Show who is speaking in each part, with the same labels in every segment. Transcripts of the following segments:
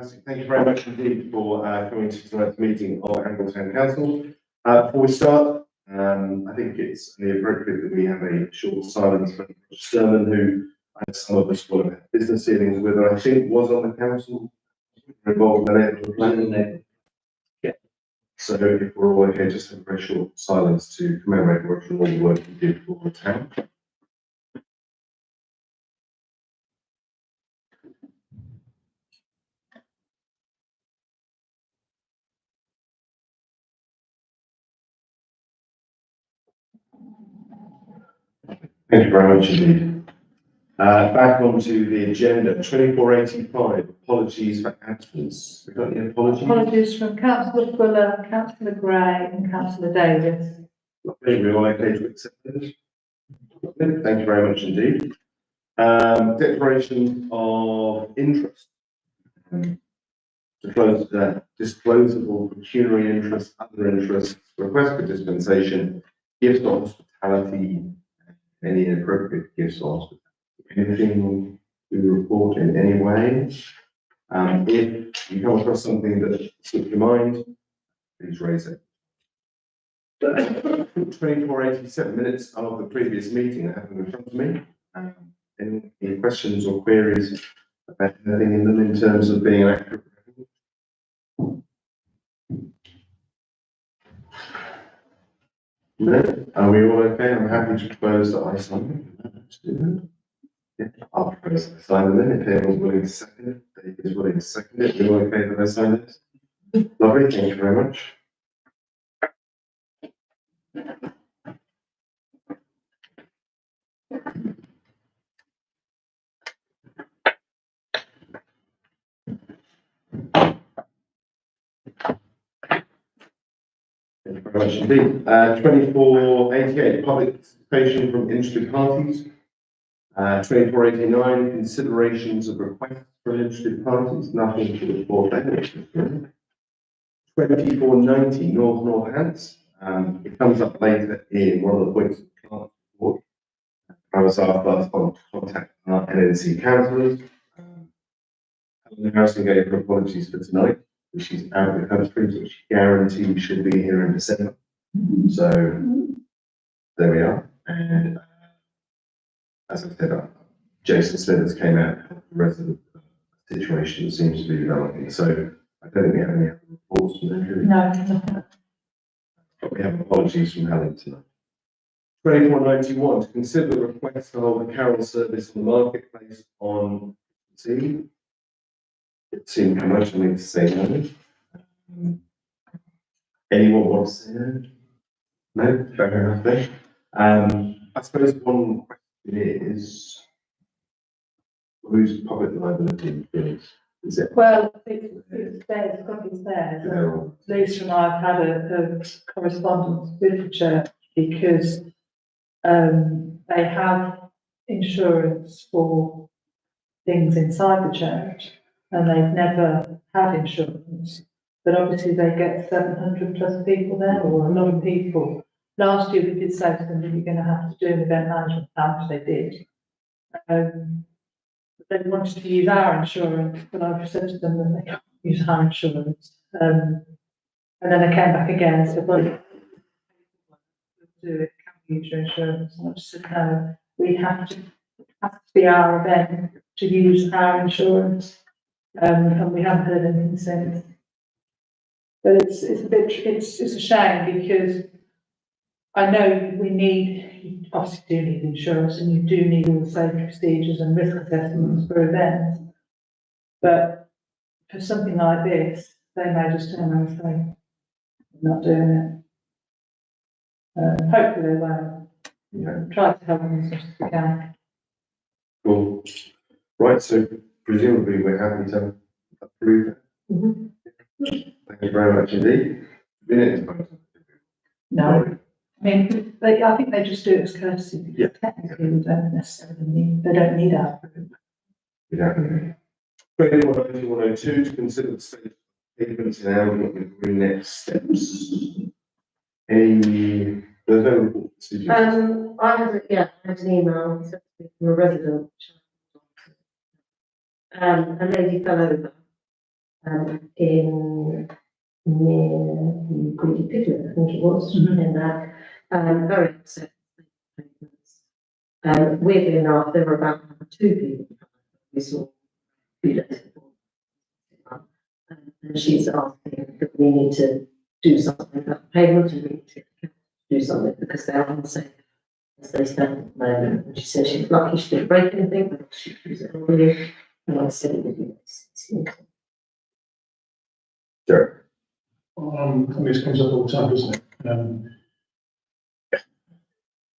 Speaker 1: Fantastic. Thank you very much indeed for coming to tonight's meeting of Angle Town Council. Before we start, I think it's only appropriate that we have a short silence for Sherman, who some of us will have had business dealings with, and I think was on the council, involved in the neighbourhood plan. Yeah. So if we're all okay, just have a very short silence to commemorate Roger and all the work he did for the town. Thank you very much indeed. Back onto the agenda, 2485, apologies for absence. We've got any apologies?
Speaker 2: Apologies from Councillor Fuller, Councillor Gray and Councillor Davis.
Speaker 1: Lovely, we're all okay to accept this? Lovely, thank you very much indeed. Declaration of interest. Disclosable pecuniary interest, other interests, request for dispensation, gifts of hospitality, any appropriate gifts of hospitality. Anything to report in any way? If you come across something that slips your mind, please raise it. 2487 minutes of the previous meeting that happened in front of me. Any questions or queries about anything in them in terms of being an accurate record? No? Are we all okay? I'm happy to propose that I sign it. Let's do that. Yeah, I'll propose that I sign them then if anyone's willing to second it. Dave is willing to second it. You're all okay that I sign this? Lovely, thank you very much. Thank you very much indeed. 2488, public participation from interested parties. 2489, considerations of requests from interested parties. Nothing to report there. 2490, North Northants. It comes up later in one of the points of the plant report. I was asked last time to contact our NNC councillors. Harrison gave her apologies for tonight. She's out of the country, but she guaranteed she'll be here in December. So there we are. And as I said, Jason Smithers came out and helped the resident situation seems to be developing. So I don't think we have any other reports from there, do we?
Speaker 2: No.
Speaker 1: But we have apologies from Helen tonight. 2491, to consider the request to hold a carol service in the marketplace on T. It seemed commercially to say no. Anyone wants to say no? No, fair enough then. I suppose one question is, whose public liability is it?
Speaker 2: Well, it's there, it's got to be there.
Speaker 1: General.
Speaker 2: Lisa and I have had a correspondence with the church because they have insurance for things inside the church and they've never had insurance. But obviously they get 700 plus people there, or a lot of people. Last year we did say to them that you're going to have to do an event management plan, which they did. They wanted to use our insurance, but I've said to them that they can't use our insurance. And then they came back again and said, well, we'll do it, can we use your insurance? And I just said, no, we have to be our event to use our insurance. And we haven't heard anything since. But it's a shame because I know you obviously do need insurance and you do need all the safety procedures and risk assessments for events. But for something like this, they may just turn around and say, "We're not doing it." Hopefully they won't.
Speaker 1: Yeah.
Speaker 2: Try to help them as much as we can.
Speaker 1: Cool. Right, so presumably we're happy to approve it.
Speaker 2: Mm-hmm.
Speaker 1: Thank you very much indeed. Minutes.
Speaker 2: No. I mean, I think they just do it as courtesy because
Speaker 1: Yeah.
Speaker 2: technically we don't necessarily need, they don't need our.
Speaker 1: Yeah. 2102, to consider the state of payments in Albion with green next steps. There's no report.
Speaker 3: I had an email sent to me from a resident. A lady fell over in near Greedy Piglet, I think it was, in that, very upset. Weirdly enough, there were about 2 people we saw a few days before. And she's asking that we need to do something about the payment, and we need to do something because they're unsafe as they stand at the moment. And she said she's lucky she didn't break anything, but she was elderly, and I said it would be nice.
Speaker 1: Derek.
Speaker 4: This comes up all the time, doesn't it?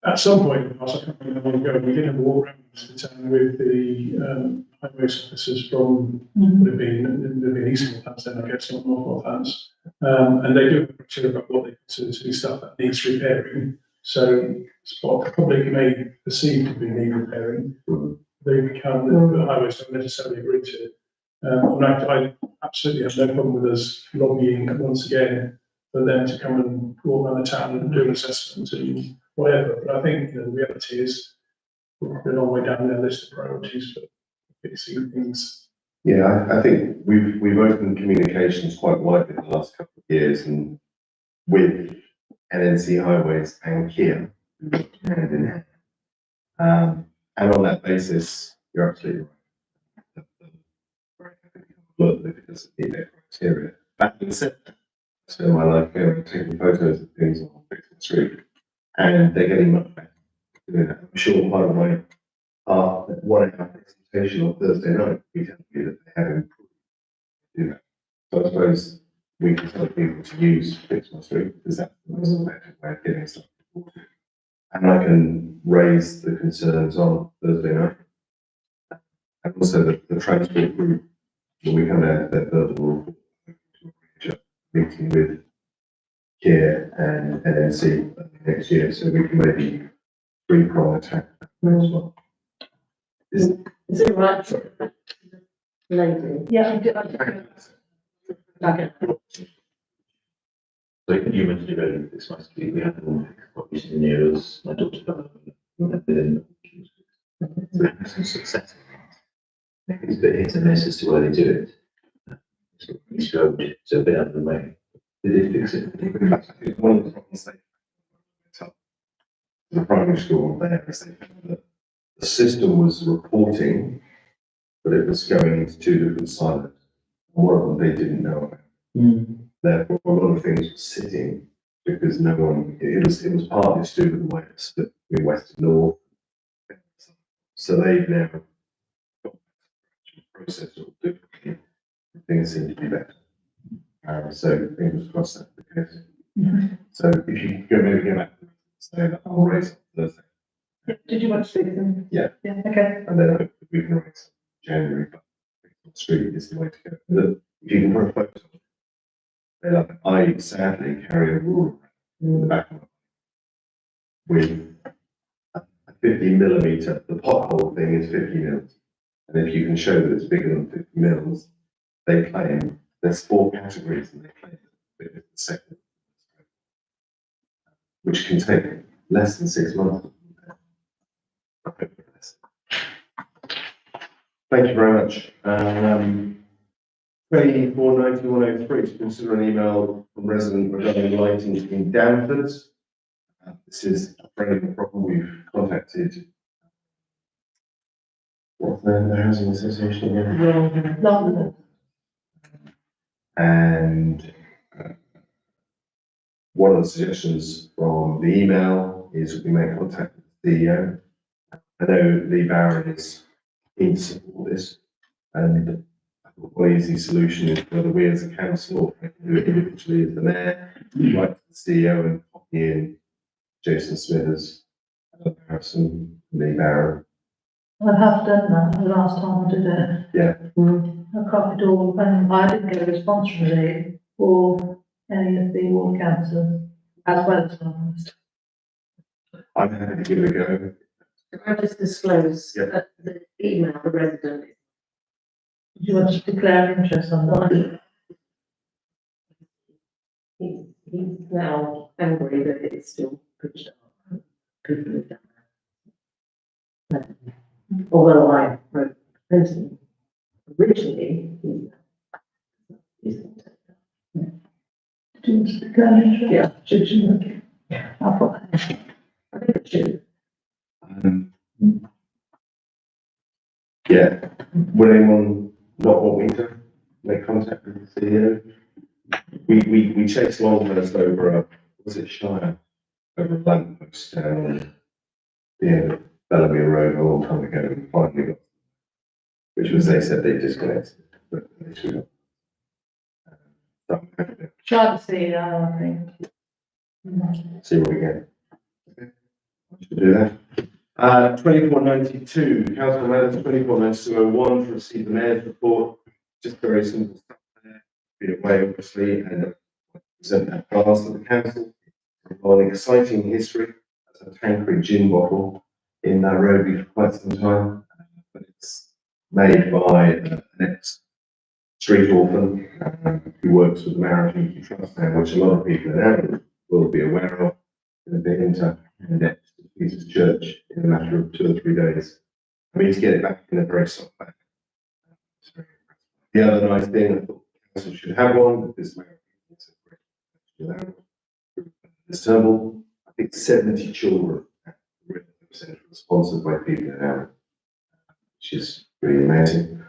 Speaker 4: At some point, I can't remember how long ago, we did have a walk around the town with the highways officers from, would have been Eastern Northants then, I guess, not North Northants. And they do have a picture about what they consider to be stuff that needs repairing. So what the public may perceive to be need repairing, they can't, the highways don't necessarily agree to it. And I absolutely have no problem with us lobbying once again for them to come and walk around the town and do an assessment and whatever. But I think, the reality is we're a long way down their list of priorities for fixing things.
Speaker 1: Yeah, I think we've opened communications quite widely the last couple of years, and with NNC Highways and Kia, hand in hand. And on that basis, you're absolutely right. Look, if it doesn't meet their criteria. That being said, so my life taking photos of things on Facebook Street, and they're getting much better. I'm sure, by the way, one of our presentation on Thursday night, we tell you that they have improved. So I suppose we can tell people to use Fix My Street because that's the most effective way of getting stuff reported. And I can raise the concerns on Thursday night. And also the transport group, when we come out their verbal meeting with Kia and NNC next year, so we can maybe three-prong attack as well.
Speaker 3: Is it right? Lady.
Speaker 2: Yeah, I do.
Speaker 5: So you mentioned it earlier, this must be, we had all copies in the areas, my daughter, within some success. It's a bit hit and miss as to where they do it. So a bit out of the way. They did fix it.
Speaker 1: One of the problems they the primary school there is they found that the system was reporting, but it was going into 2 different silos. One of them they didn't know about. Therefore, a lot of things were sitting because no one. It was partly to do with the way it's split between west and north. So they've now got the process all differently. Things seem to be better. So fingers crossed that's the case. So if you go maybe go back to say that I'll raise it Thursday.
Speaker 2: Did you want to speak to them?
Speaker 1: Yeah.
Speaker 2: Yeah, okay.
Speaker 1: And then hopefully we can raise it in January, but the street is the way to go. But if you can put a photo, I sadly carry a ruler in the back of my with a 50mm. The pothole thing is 50 mils, and if you can show that it's bigger than 50 mils, they claim there's 4 categories, and they claim that it's the second, which can take less than 6 months. Thank you very much. 249103 to consider an email from resident regarding lighting in Downford. This is a friendly problem. We've contacted what's the housing association again?
Speaker 2: London.
Speaker 1: And one of the suggestions from the email is that we make contact with the CEO. I know Lee Barron is keen to support this, and one easy solution is whether we as a council or do it individually as the mayor, write to the CEO and copy in Jason Smithers, Harrison, Lee Barron.
Speaker 2: I have done that the last time I did it.
Speaker 1: Yeah.
Speaker 2: I copied all, and I didn't get a response from Lee or any of the ward councillors, as well as others.
Speaker 1: I'm happy to give it a go.
Speaker 3: Can I just disclose
Speaker 1: Yeah.
Speaker 3: that the email, the resident,
Speaker 2: Do you want to declare interest on that?
Speaker 3: he's now angry that it's still pushed on. People have done that. Although I wrote originally, Yeah.
Speaker 2: Should you? I'll put that.
Speaker 3: I think it should.
Speaker 1: Um, yeah, would anyone not want me to make contact with the CEO? We chased Longhurst over was it Shire? Over a lamppost down the end of Bellamy Road a long time ago, and finally got, which was they said they disconnected, but at least we got.
Speaker 2: Try to see, I think.
Speaker 1: See what we get. Okay. I should do that. 2492, Council Matters 249201 to receive the mayor's report. Just very simple stuff there. Be away, obviously, and present that class to the council. Regarding exciting history, that's a Tanqueray gin bottle in Nairobi for quite some time, but it's made by an ex-street orphan who works with the Marriott Trust now, which a lot of people in Arundel will be aware of. They've been into next to Peter's Church in a matter of 2 or 3 days. I mean, to get it back in a very soft bag. The other nice thing, I thought the council should have one, but this Marriott is a great this table, I think 70 children sponsored by people in Arundel, which is really amazing.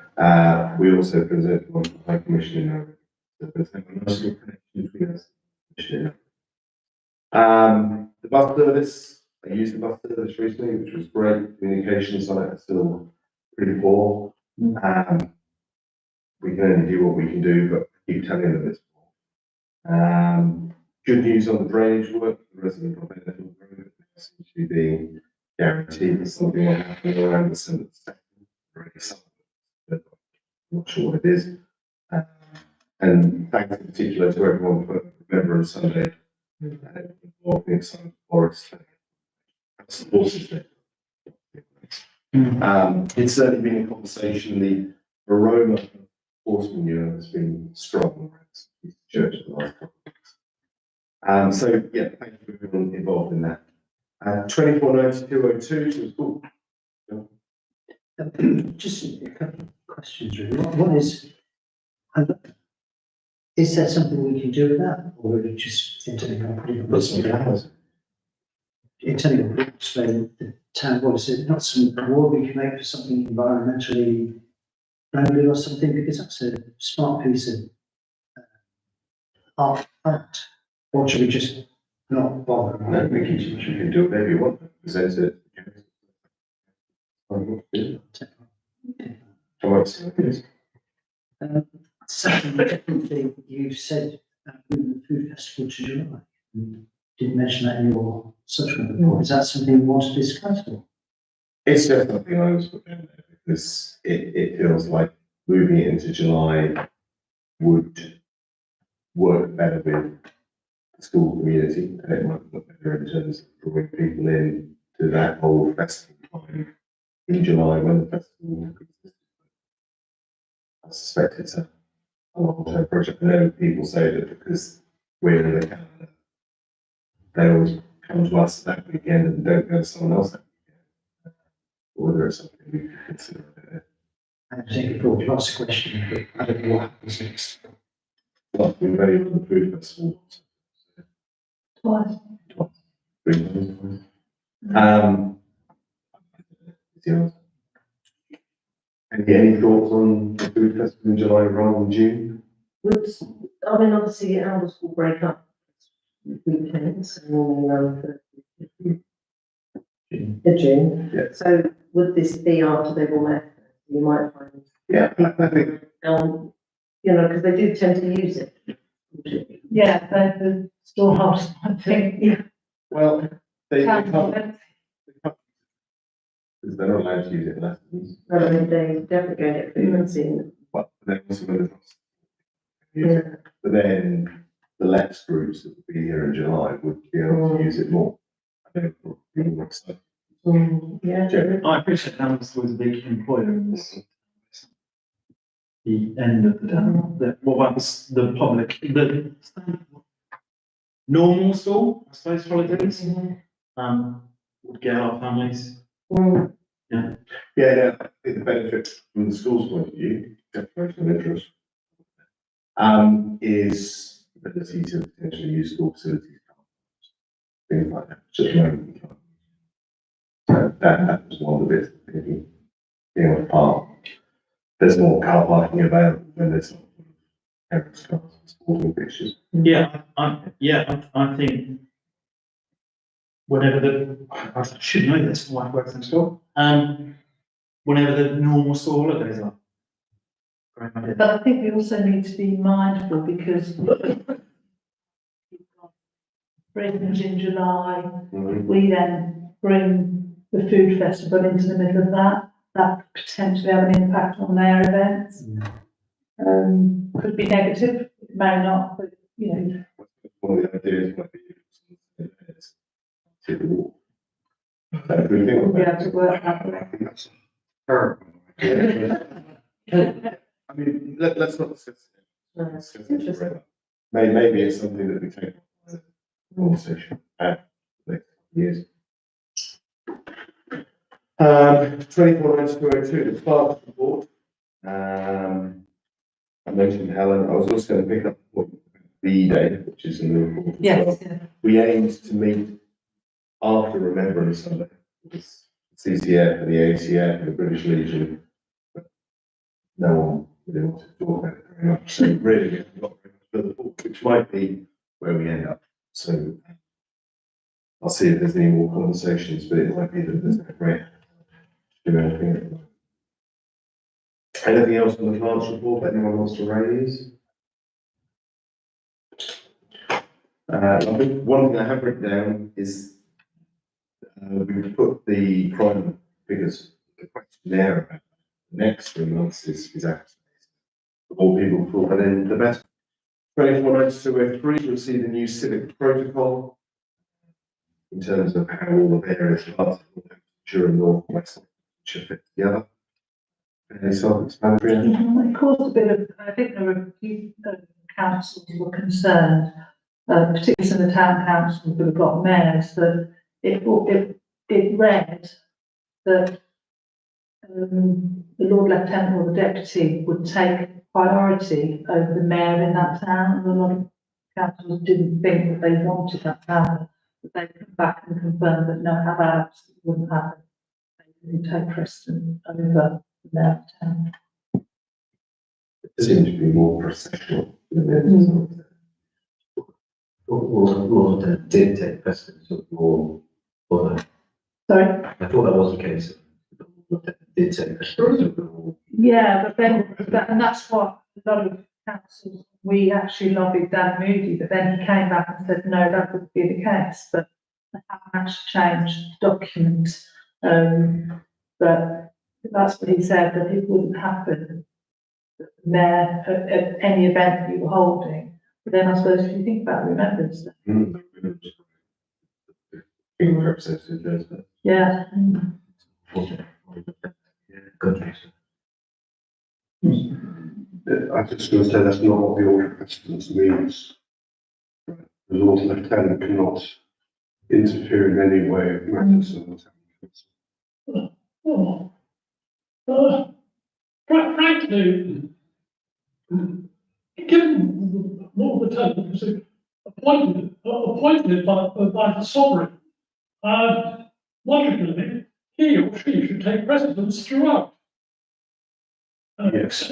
Speaker 1: We also presented one to the High Commission in Arundel. So there's a nice little connection between us. The bus service, I used the bus service recently, which was great. Communications on it are still pretty poor. We can only do what we can do, but keep telling them it's poor. Good news on the drainage work, the resident of Benefit Road seems to be being guaranteed that something will happen around December 2nd. Already something, but I'm not sure what it is. And thanks in particular to everyone for Remembrance Sunday. Walking some forest. That's the horses there. It's certainly been a conversation. The aroma of horse manure has been strong around the church for the last couple of weeks. So yeah, thank you for everyone involved in that. 249202 to the school.
Speaker 6: Just a couple of questions really. One is there something we can do with that, or are we just intending on putting on this? Intending on explaining the town, what is it, not some reward we can make for something environmentally friendly or something, because that's a smart piece of art, or should we just not bother?
Speaker 1: No, we can do it whatever you want. Present it. Come on.
Speaker 6: Second, definitely, you've said moving the food festival to July. You didn't mention that in your subsequent report. Is that something you want to discuss?
Speaker 1: It's just something I was putting in there because it feels like moving it into July would work better with the school community, and it might look better in terms of drawing people in to that whole festival time in July when the festival exists. I suspect it's a long-term project. I know people say that because we're in the calendar, they always come to us that weekend and don't go to someone else that weekend. Or whether it's something we could consider.
Speaker 6: I think if we ask a question, but I don't know what happens next.
Speaker 1: Well, we're ready for the food festival.
Speaker 2: Twice.
Speaker 1: 3 months. Any thoughts on the food festival in July rather than June?
Speaker 3: I mean, obviously, our school break up weekends, and normally around the June.
Speaker 1: Yeah.
Speaker 3: So would this be after they've all left? You might find.
Speaker 1: Yeah, I think.
Speaker 3: You know, because they do tend to use it.
Speaker 2: Yeah, the storehouse, I think, yeah.
Speaker 1: Well, they
Speaker 2: Town
Speaker 1: can't,
Speaker 2: hall.
Speaker 1: because they're not allowed to use it in lessons.
Speaker 3: I mean, they definitely go get food and see.
Speaker 1: But they're also going to use
Speaker 3: Yeah.
Speaker 1: it. But then the Lex groups that would be here in July would be able to use it more. I think it would be more exciting.
Speaker 3: Yeah.
Speaker 1: Jerry?
Speaker 7: I appreciate Amazon was a big employer in this. The end of the day. What about the public, the normal school, I suppose, holidays? Would get our families.
Speaker 1: Yeah, yeah, I think the benefit from the school's point of view, declaration of interest, is the ability to potentially potentially use school facilities. Things like that, just like, that was one of the bits, thinking, being on park. There's more car parking available when there's parents' cars and sporting fixtures.
Speaker 7: Yeah, I think whenever I should know this, my wife works in store, whenever the normal school holidays are. Great idea.
Speaker 2: But I think we also need to be mindful because Christmas in July, we then bring the food festival into the middle of that. That could potentially have an impact on their events. Could be negative, it may not, but you know.
Speaker 1: One of the ideas might be to the wall. So if we think
Speaker 2: We'll be
Speaker 1: about
Speaker 2: able to work that way.
Speaker 1: I think that's terrible. I mean, let's not discuss it. Maybe it's something that we take as a conversation next years. 249202, the Clark's report. I mentioned Helen. I was also going to pick up the day, which is in the report. as well.
Speaker 2: Yes,
Speaker 1: We aimed to meet after Remembrance Sunday, with CCF and the ACF and the British Legion. But no one really wanted to talk about it very much, so really we haven't got very much further forward, which might be where we end up. So I'll see if there's any more conversations, but it might be that there's no great to do anything. Anything else on the Clark's report anyone wants to raise? I think one thing I have written down is we put the private figures, the questionnaire about the next 3 months is active. The more people fill that in, the better. 249203 will see the new civic protocol in terms of how all the various parts of Hampshire and North West should fit together. Any self-explanatory?
Speaker 2: it caused a bit of, I think there were a few councils who were concerned, particularly some of the town councils who have got mayors, that it read that the Lord Lieutenant or the Deputy would take priority over the mayor in that town, and a lot of councils didn't think that they wanted that power, but they come back and confirmed that no, that absolutely wouldn't happen. They would take precedent over the mayor of town.
Speaker 1: It seems to be more processional than
Speaker 5: Or did take precedence or
Speaker 2: Sorry?
Speaker 5: I thought that was the case. Did take precedence or.
Speaker 2: Yeah, but then, and that's what a lot of councils, we actually lobbied Dan Moody, but then he came back and said, no, that would be the case, but they haven't actually changed the document. But that's what he said, that it wouldn't happen there at any event that you were holding. But then I suppose if you think about Remembrance Day,
Speaker 1: being represented as
Speaker 2: yeah.
Speaker 5: Good.
Speaker 8: I just going to say that's not what the order of precedence means. The Lord Lieutenant cannot interfere in any way with matters of the town council.
Speaker 4: Frankly, given Lord Lieutenant was appointed by the sovereign, logically, he or she should take precedence throughout.
Speaker 8: Yes.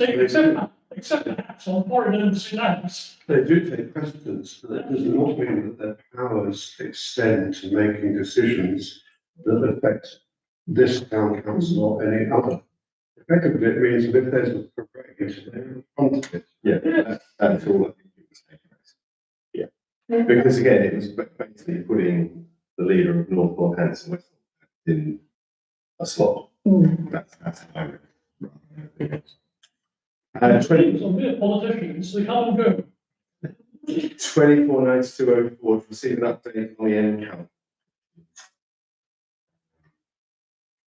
Speaker 4: Except perhaps on foreign embassy lands.
Speaker 8: They do take precedence, but that does not mean that their powers extend to making decisions that affect this town council or any other. Effectively, it means that if there's a parade, they're in front of it.
Speaker 1: Yeah, that's all I think it was taking place. Yeah, because again, it was basically putting the leader of North Northampton in a slot. That's how I read it.
Speaker 4: Mere politicians, they come and go.
Speaker 1: 249204 to receive an update on the end count.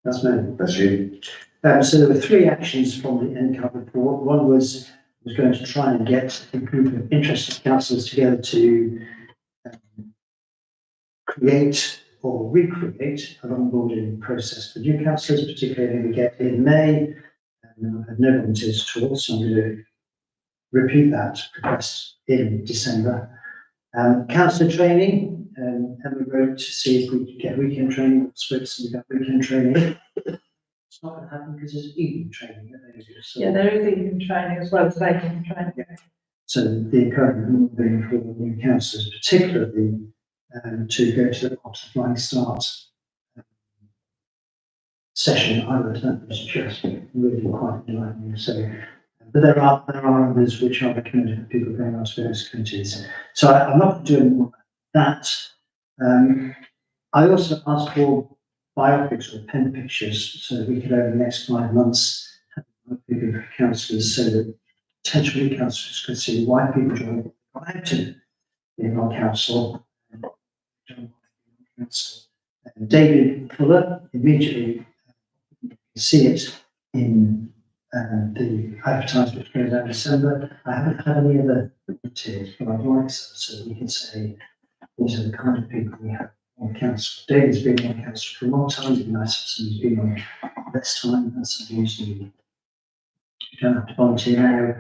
Speaker 6: That's me.
Speaker 1: That's you.
Speaker 6: So there were 3 actions from the NCAP report. One was going to try and get a group of interested councillors together to create or recreate an onboarding process for new councillors, particularly we get in May. And I had no volunteers at all, so I'm going to repeat that request in December. Councillor training, Emma wrote to see if we could get weekend training, spoke to somebody about weekend training. It's not going to happen because there's evening training available. So,
Speaker 2: Yeah, there is evening training as well as daytime training.
Speaker 6: so the encouragement will be for the new councillors, particularly to go to the Flying Start session. I would suggest really quite enlightening. So, but there are others which are recommended for people going on to various committees. So I'm not doing more that. I also asked for biopics or pen pictures so that we could over the next 5 months have people for councillors so that potential councillors could see why people join active in our council. David Fuller, immediately you can see it in the advertisement which goes out in December. I haven't had any other volunteers, but I'd like some, so we can say these are the kind of people we have on council. David's been on council for a long time. It'd be nice if somebody's been on less time. That's something usually you don't have to volunteer now.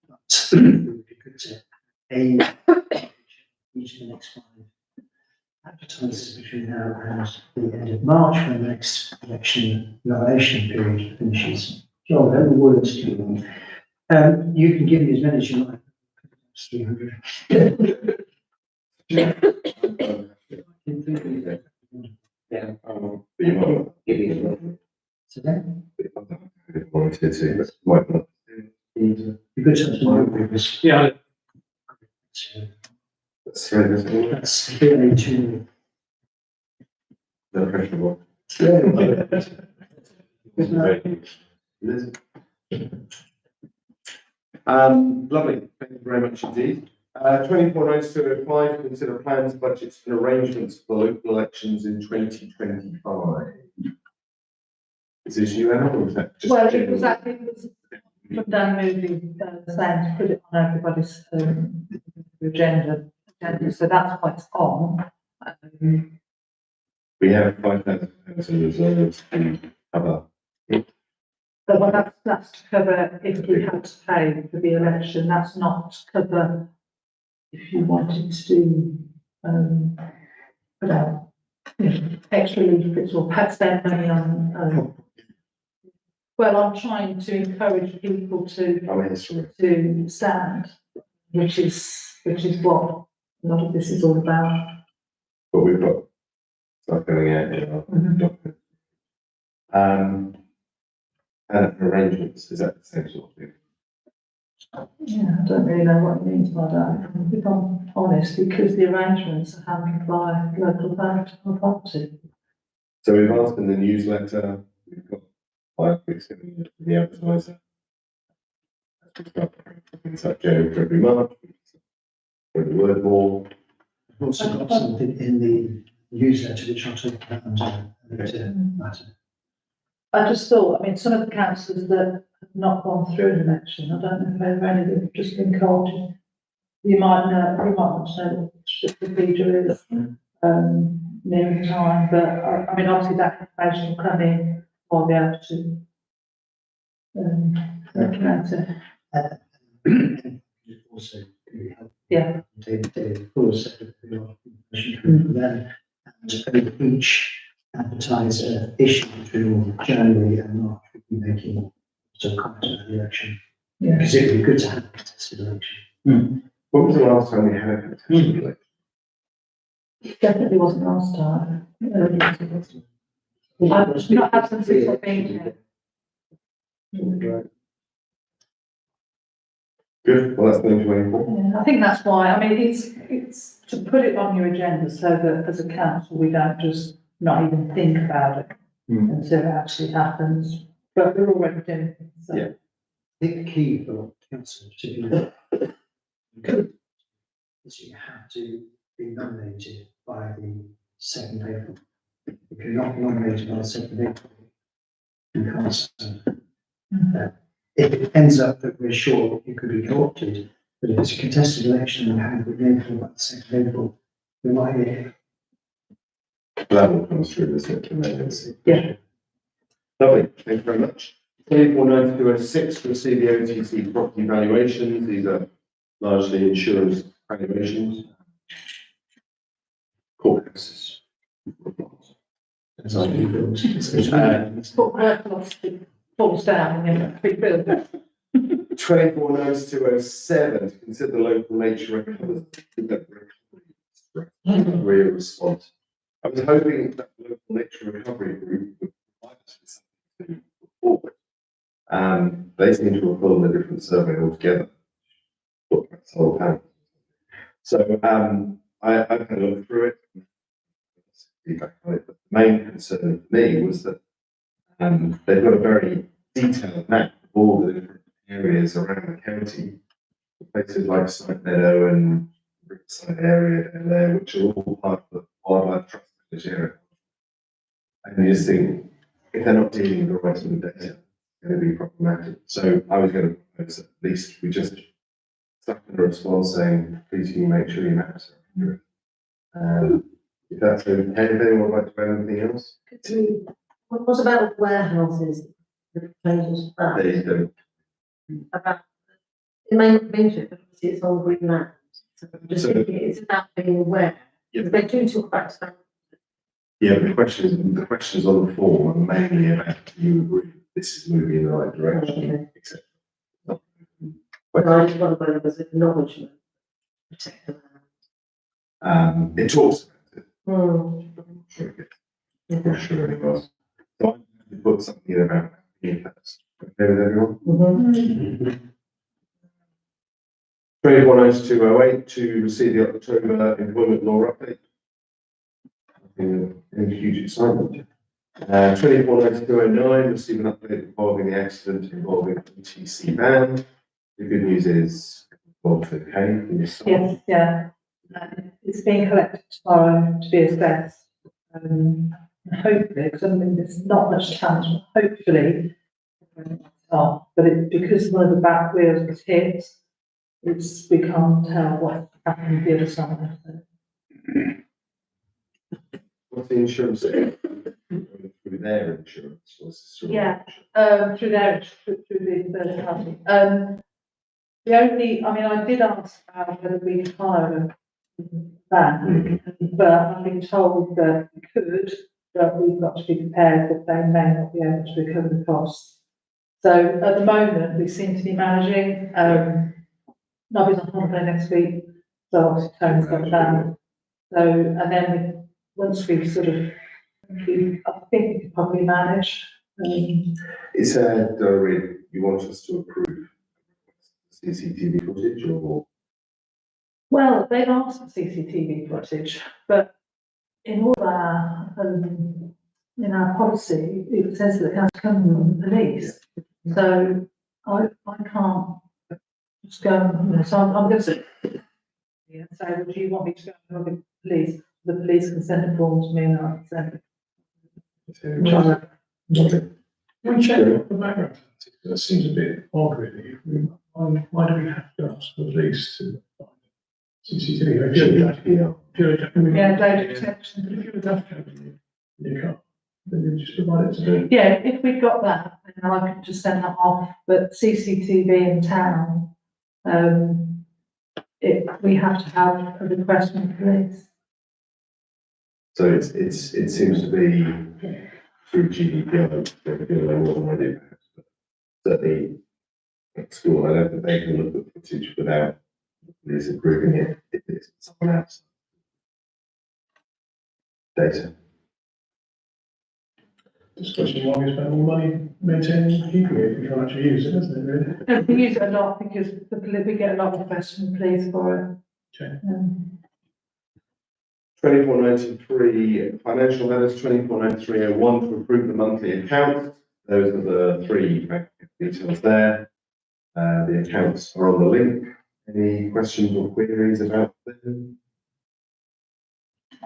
Speaker 6: But it would be good to aim each of the next 5 advertises between now and the end of March when the next election nomination period finishes. John, I don't know words to you. You can give me as many as you like. 300.
Speaker 1: Yeah.
Speaker 6: So then,
Speaker 1: Volunteer team, that's might not.
Speaker 6: you could touch on
Speaker 7: Yeah,
Speaker 1: That's right, isn't it?
Speaker 6: that's clearly too.
Speaker 1: No pressure. Lovely, thank you very much indeed. 249205, consider plans, budgets and arrangements for local elections in 2025. Is this you, Emma, or is that just?
Speaker 2: Well, it was actually, put down moving, saying to put it on everybody's, agenda, so that's what's on.
Speaker 1: We have 5,000 pounds in reserves to cover.
Speaker 2: But well, that's to cover if we had to pay for the election, that's not to cover if you wanted to do, put out, extra leaflets or spend money on, well, I'm trying to encourage people to,
Speaker 1: Oh, yes, sorry.
Speaker 2: to stand, which is what a lot of this is all about.
Speaker 1: But we've got stuff going out in our document. And arrangements, is that the same sort of thing?
Speaker 2: Yeah, I don't really know what it means by that, if I'm honest, because the arrangements are handled by local authority.
Speaker 1: So we've asked in the newsletter, we've got 5 weeks in the advertiser. Things like January, February, March. For the word more.
Speaker 6: I've also got something in the newsletter which I'll talk about under later matter.
Speaker 2: I just thought, I mean, some of the councillors that have not gone through an election, I don't know if they've any that have just been called. You might know, you might want to know what the procedure is, near the time, but I mean, obviously that information will come in, I'll be able to, document it.
Speaker 6: Also, really helpful.
Speaker 2: Yeah.
Speaker 6: David Fuller said that we are information from them, and over each advertiser issue between January and March, we'll be making some comment on the election.
Speaker 2: Yeah.
Speaker 6: Because it would be good to have a contested election.
Speaker 1: When was the last time we had a contested election?
Speaker 2: Definitely wasn't last time. I've not had some since I've been here.
Speaker 1: Good, well, that's 2024.
Speaker 2: Yeah, I think that's why, I mean, it's to put it on your agenda so that as a council, we don't just not even think about it until it actually happens, but we're already doing it, so.
Speaker 1: Yeah.
Speaker 6: I think the key for council, particularly, is you have to be nominated by the 2nd of April. If you're not nominated by the 2nd of April, you can't stand. If it ends up that we're sure you could be co-opted, but if it's a contested election and we haven't been named for by the 2nd of April, we might get.
Speaker 1: That will come through the second emergency.
Speaker 2: Yeah.
Speaker 1: Lovely, thank you very much. 249206 for the CBOTC property valuations. These are largely insurance valuations. Courthouses. As I do build.
Speaker 2: Put work loss falls down and then rebuild.
Speaker 1: 249207, to consider the local nature recovery response. I was hoping that the local nature recovery group would provide us with something to put forward. They seem to have pulled a different survey altogether. So, I've had a look through it. Feedback on it, but the main concern for me was that they've got a very detailed map of all the different areas around the county, places like Side Meadow and Riverside area down there, which are all part of the wildlife trust village area. And you just think, if they're not dealing with the right sort of data, it's going to be problematic. So I was going to propose that at least we just stuck in a response saying, please can you make sure your maps are accurate. If that's okay, if anyone would like to add anything else?
Speaker 3: What about warehouses? The proposals for
Speaker 1: They
Speaker 3: that?
Speaker 1: don't.
Speaker 3: About, it may not be to it, but obviously it's on green land. So I'm just
Speaker 1: So-
Speaker 3: thinking it's about being aware.
Speaker 1: Yeah.
Speaker 3: They do talk about stuff.
Speaker 1: Yeah, the questions on the form are mainly about, do you agree this is moving in the right direction, etc.
Speaker 3: But I just wonder whether there's acknowledgement. Protect the land.
Speaker 1: It talks about it,
Speaker 3: Hmm.
Speaker 1: but I'm not sure it gets, I'm not sure it was. So I have to put something in about being that's okay with everyone.
Speaker 3: Mhm.
Speaker 1: 219208 to receive the October employment law update. Nothing, any huge excitement. 249209, receive an update involving the accident involving TC van. The good news is, Bob's okay, can you stop?
Speaker 2: Yes, yeah. It's being collected tomorrow to be assessed. Hopefully, because I mean, there's not much challenge, hopefully. But it's because one of the back wheels was hit, we can't tell what happened the other side.
Speaker 1: What's the insurance? Through their insurance? What's this sort of-
Speaker 2: Yeah. Through the third party. The only, I mean, I did ask whether we could hire a van, but I've been told that we could, but we've got to be prepared that they may not be able to recover the costs. So at the moment, we seem to be managing, Nobby's on holiday next week, so obviously Tony's got the van. So, and then once we've sort of, I think we could probably manage.
Speaker 1: Is Doreen, you want us to approve CCTV footage or?
Speaker 2: Well, they've asked for CCTV footage, but in all our, in our policy, it says that it has to come from the police. So I can't just go, so I'm going to say, yeah, so do you want me to go to the police? The police can send a form to me and I'll send it.
Speaker 4: We check the background, that seems a bit odd really. Why do we have to ask the police to find CCTV?
Speaker 2: Yeah, data protection.
Speaker 4: But if you're a daft cam, you can't, then you just provide it to the.
Speaker 2: Yeah, if we got that, then I could just send that off, but CCTV in town, we have to have a request from the police.
Speaker 1: So it seems to be through GDPR, they're more than ready perhaps, but certainly at school, I don't think they can look at footage without the police approving it, if it's someone else. Data.
Speaker 4: Discussion why we spend more money maintaining heating if we can't actually use it, isn't it really?
Speaker 2: And we use it a lot because we get a lot of requests from the police for it.
Speaker 4: Okay.
Speaker 1: 2493 financial matters, 249301 to approve the monthly accounts. Those are the three bank details there. The accounts are on the link. Any questions or queries about them?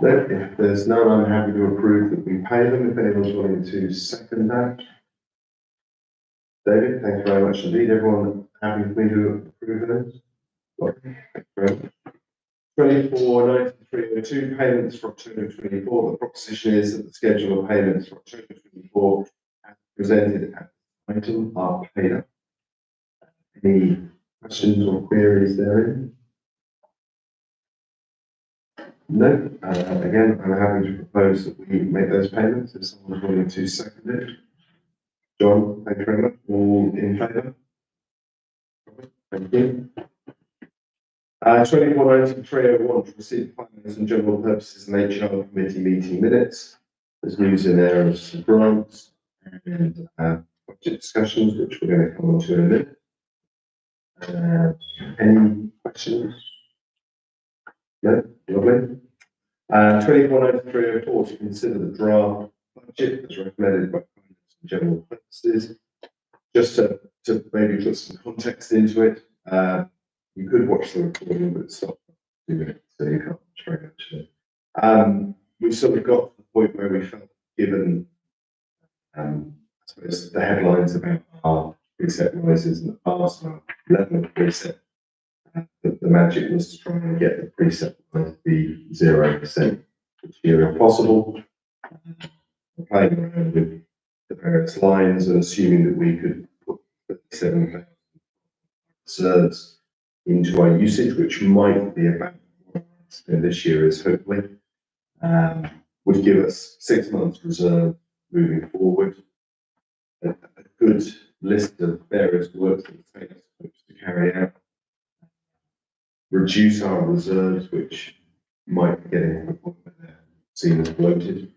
Speaker 1: No, if there's none, I'm happy to approve that we pay them. If anyone's willing to second that. David, thank you very much indeed. Everyone happy with me to approve those? Thank you very much. 249302 payments for October 24. The proposition is that the schedule of payments for October 24 as presented at the item are paid up. Any questions or queries therein? No, again, I'm happy to propose that we make those payments if someone's willing to second it. John, thank you very much. All in favour? Thank you. 249301 to receive finance and general purposes and HR committee meeting minutes. There's news in there of some grants and budget discussions, which we're going to come on to in a minute. Any questions? No, lovely. 249304 to consider the draft budget as recommended by finance and general purposes. Just to maybe put some context into it, you could watch the recording, but it's not 2 minutes, so you can't watch very much of it. We sort of got to the point where we felt, given I suppose the headlines about our preset rises in the past, our level of preset, the magic was to try and get the preset rise to be 0% each year if possible. We're playing around with the various lines and assuming that we could put 37,000 reserves into our usage, which might be about this year is hopefully, would give us 6 months reserve moving forward. A good list of various works that it takes to carry out. Reduce our reserves, which might be getting to the point where they're seen as bloated,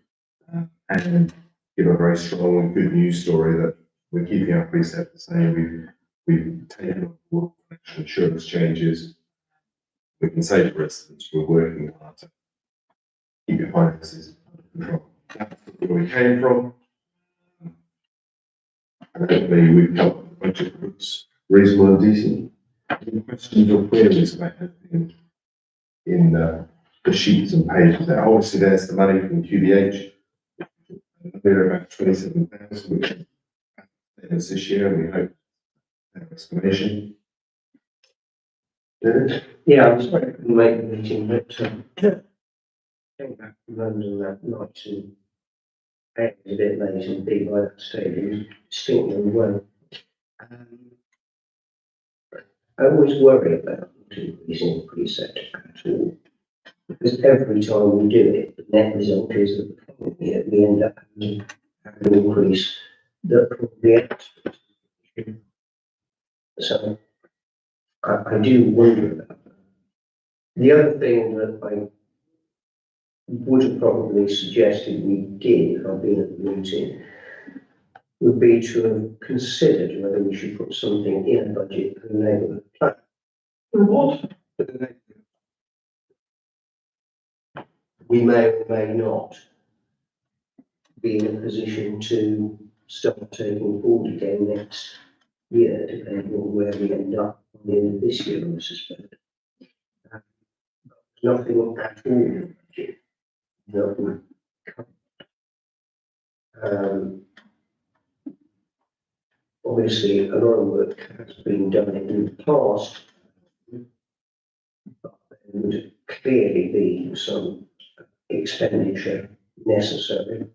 Speaker 1: and give a very strong and good news story that we're keeping our preset the same. We've taken on board financial insurance changes. We can say to residents we're working hard to keep your finances under control. That's where we came from. And hopefully we've got the budget that looks reasonable and decent. Any questions or queries about anything in the sheets and pages there? Obviously, there's the money from QBH. We're about 27,000, which is this year, and we hope an explanation.
Speaker 9: Yeah, I was sorry I couldn't make the meeting, but came back from London that night and A, was a bit late and B, by that stage, it was still on the way. I always worry about increasing the preset at all, because every time we do it, the net result is that the following year we end up having an increase that probably ends. So I do wonder about that. The other thing that I would have probably suggested we did if I'd been at the meeting would be to have considered whether we should put something in a budget for the neighbourhood plan.
Speaker 1: What?
Speaker 9: We may or may not be in a position to start taking forward again next year, depending on where we end up at the end of this year, I suspect. Nothing at all in the budget that would come. Obviously, a lot of work has been done in the past, but there would clearly be some expenditure necessary.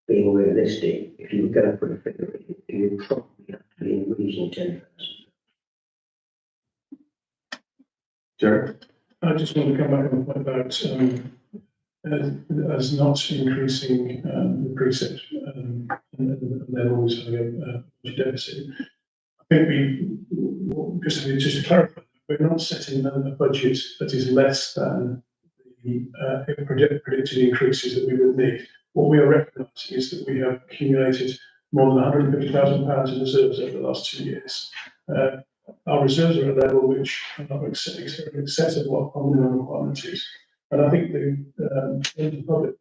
Speaker 9: Being realistic, if you were going to put a figure in, you would probably have to be in the region of 10,000.
Speaker 1: Jerry?
Speaker 4: I just want to come back on the point about as not increasing the preset and then always having a budget deficit. I think just to clarify, we're not setting a budget that is less than the predicted increases that we would need. What we are recognising is that we have accumulated more than £150,000 in reserves over the last 2 years. Our reserves are at a level which are not in excess of what our minimum requirement is. And I think the public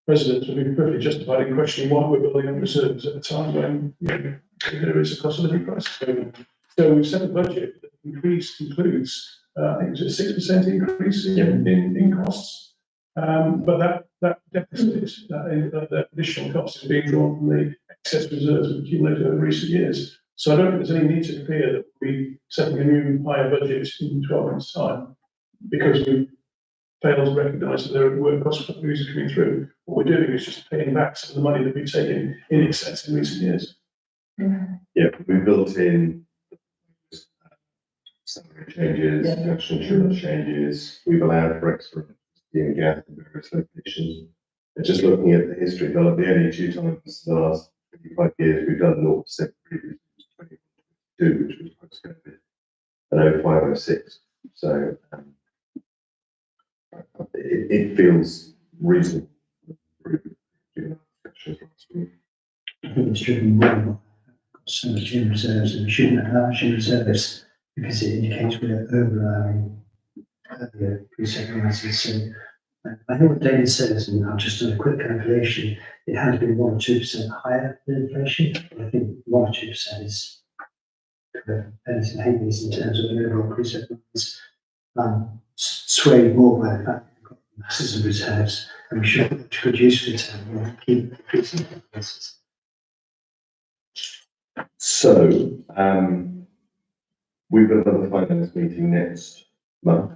Speaker 4: residents would be perfectly justified in questioning why we're building up reserves at a time when there is a cost of living crisis going on. So we've set a budget that includes, I think it was a 6% increase in costs. But that deficit, that additional cost is being drawn from the excess reserves we've accumulated over recent years. So I don't think there's any need to fear that we'll be setting a new higher budget in 12 months' time because we failed to recognise that there were cost increases coming through. What we're doing is just paying back some of the money that we've taken in excess in recent years.
Speaker 1: Yeah, we built in salary changes,
Speaker 2: Yeah.
Speaker 1: national insurance changes. We've allowed for extra and gas in various locations. And just looking at the history, the only two times in the last 55 years we've done 0% previously was 2022, which was post-COVID, and 0506. So it feels reasonable.
Speaker 6: I think it's driven more by so much in reserves, and we shouldn't have that much in reserves because it indicates we're over allowing the preset rises. So I think what David says, and I've just done a quick calculation, it has been 1 or 2% higher than inflation. I think 1 or 2% is anything Hades in terms of the overall preset rise. Swayed more by the fact that we've got masses of reserves, and we should put to good use for the town and keep increasing prices.
Speaker 1: So, we've got another finance meeting next month.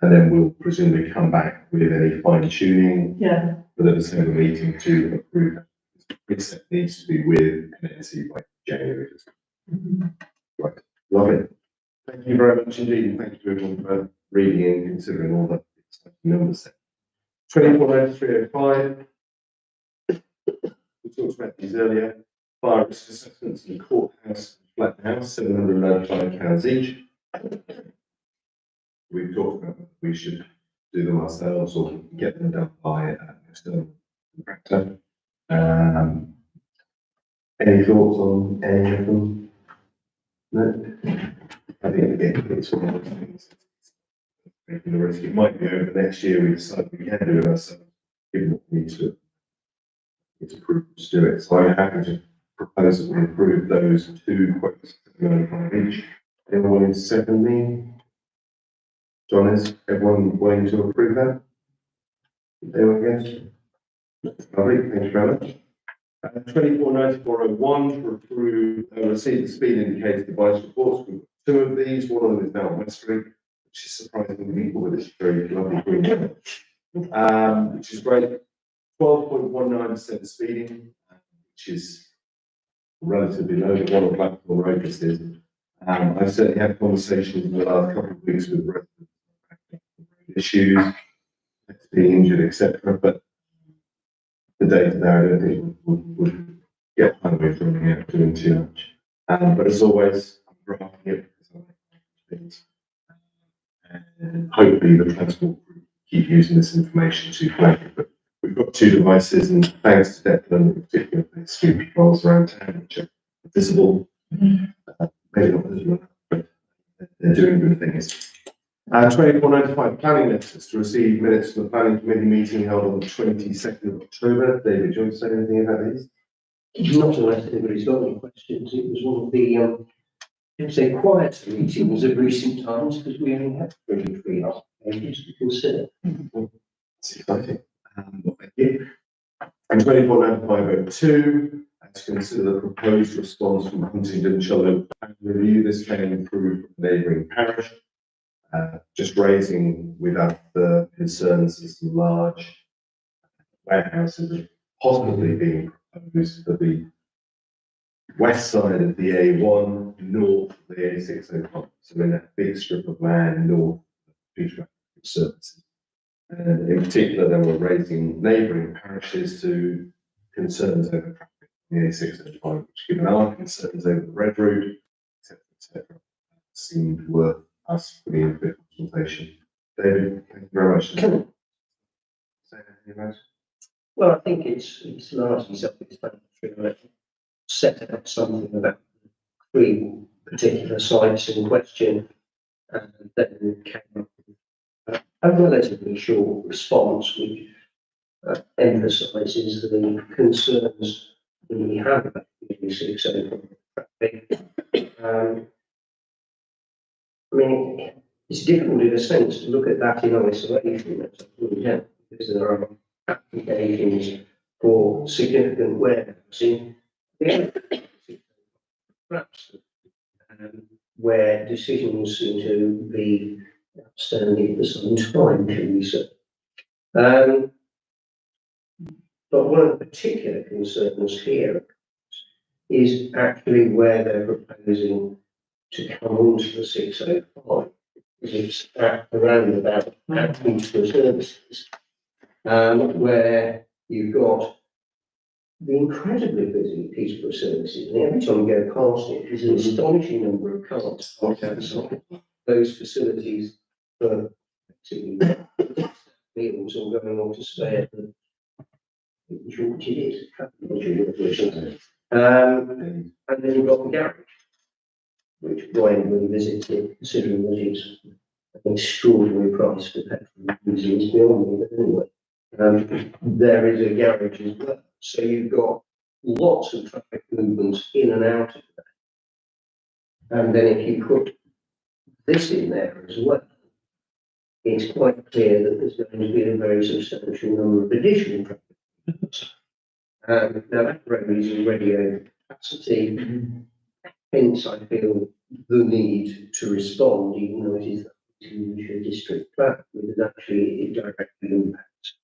Speaker 1: And then we'll presumably come back with any fine tuning
Speaker 2: Yeah,
Speaker 1: for the December meeting to approve that. Preset needs to be with NNC by January. Right, lovely. Thank you very much indeed, and thank you everyone for reading and considering all the exciting numbers. 249305. We talked about these earlier. Fire risk assessments in the courthouse, flat house, £795 each. We've talked about whether we should do them ourselves or get them done by an external contractor. Any thoughts on any of them? No? I think it's one of those things. Taking the risk, it might be over next year, we decide we can do it ourselves, given what we need to. It's approved to do it, so I'm happy to propose that we approve those two quotes, £95 each. Anyone willing to second me? John, is everyone willing to approve that? Anyone against? Lovely, thank you very much. 249401 to approve receipt of speed indicator device reports. We've got two of these. One of them is now on West Street, which is surprisingly equal with this very lovely green, which is great. 12.19% speeding, which is relatively low. One on Blackpool Road this is. I've certainly had conversations in the last couple of weeks with residents about issues, being injured, etc. But the data there, I don't think would get hungry from doing too much. But as always, I'm drafting it because I like things. And hopefully the transport group keep using this information to flag it. But we've got two devices, and thanks to Declan, in particular, there's street patrols around town which are visible. Maybe not visible, but they're doing good things. 2495 planning letters to receive minutes from the planning committee meeting held on the 22nd of October. David, do you want to say anything about these?
Speaker 9: Not unless anybody's got any questions. It was one of the, it was a quieter meetings of recent times because we only had 23 applications to consider.
Speaker 1: That's exciting. Thank you. And 249502, to consider the proposed response from Huntingdon Shire Plan Review. This came through from the neighbouring parish. Just raising with us the concerns that some large warehouses are possibly being proposed for the west side of the A1, north of the A605. So in that big strip of land north of future services. And in particular, they were raising neighbouring parishes to concerns over traffic on the A605, which given our concerns over the Red Route, etc., seemed worth us putting in a bit of consultation. David, thank you very much. Say anything about it?
Speaker 9: Well, I think it's largely self-explanatory. Set out something about three particular sites in question, and then came up with a relatively short response, which emphasises the concerns we have about the 605 traffic. I mean, it's difficult in a sense to look at that in isolation, because there are applications for significant warehousing, perhaps where decisions seem to be outstanding for some time, can we say. But one of the particular concerns here is actually where they're proposing to come onto the 605, because it's at around about into services, where you've got the incredibly busy Peterborough services, and every time you go past it, there's an astonishing number of cars parked outside those facilities for meals or going on to stay at the which it is. And then you've got the garage, which Brian will visit it, considering that it's an extraordinary price for petrol users beyond me, but anyway. There is a garage as well, so you've got lots of traffic movements in and out of that. And then if you put this in there as well, it's quite clear that there's going to be a very substantial number of additional traffic movements. Now that road is already over capacity, hence I feel the need to respond, even though it is a district plan, because actually it directly impacts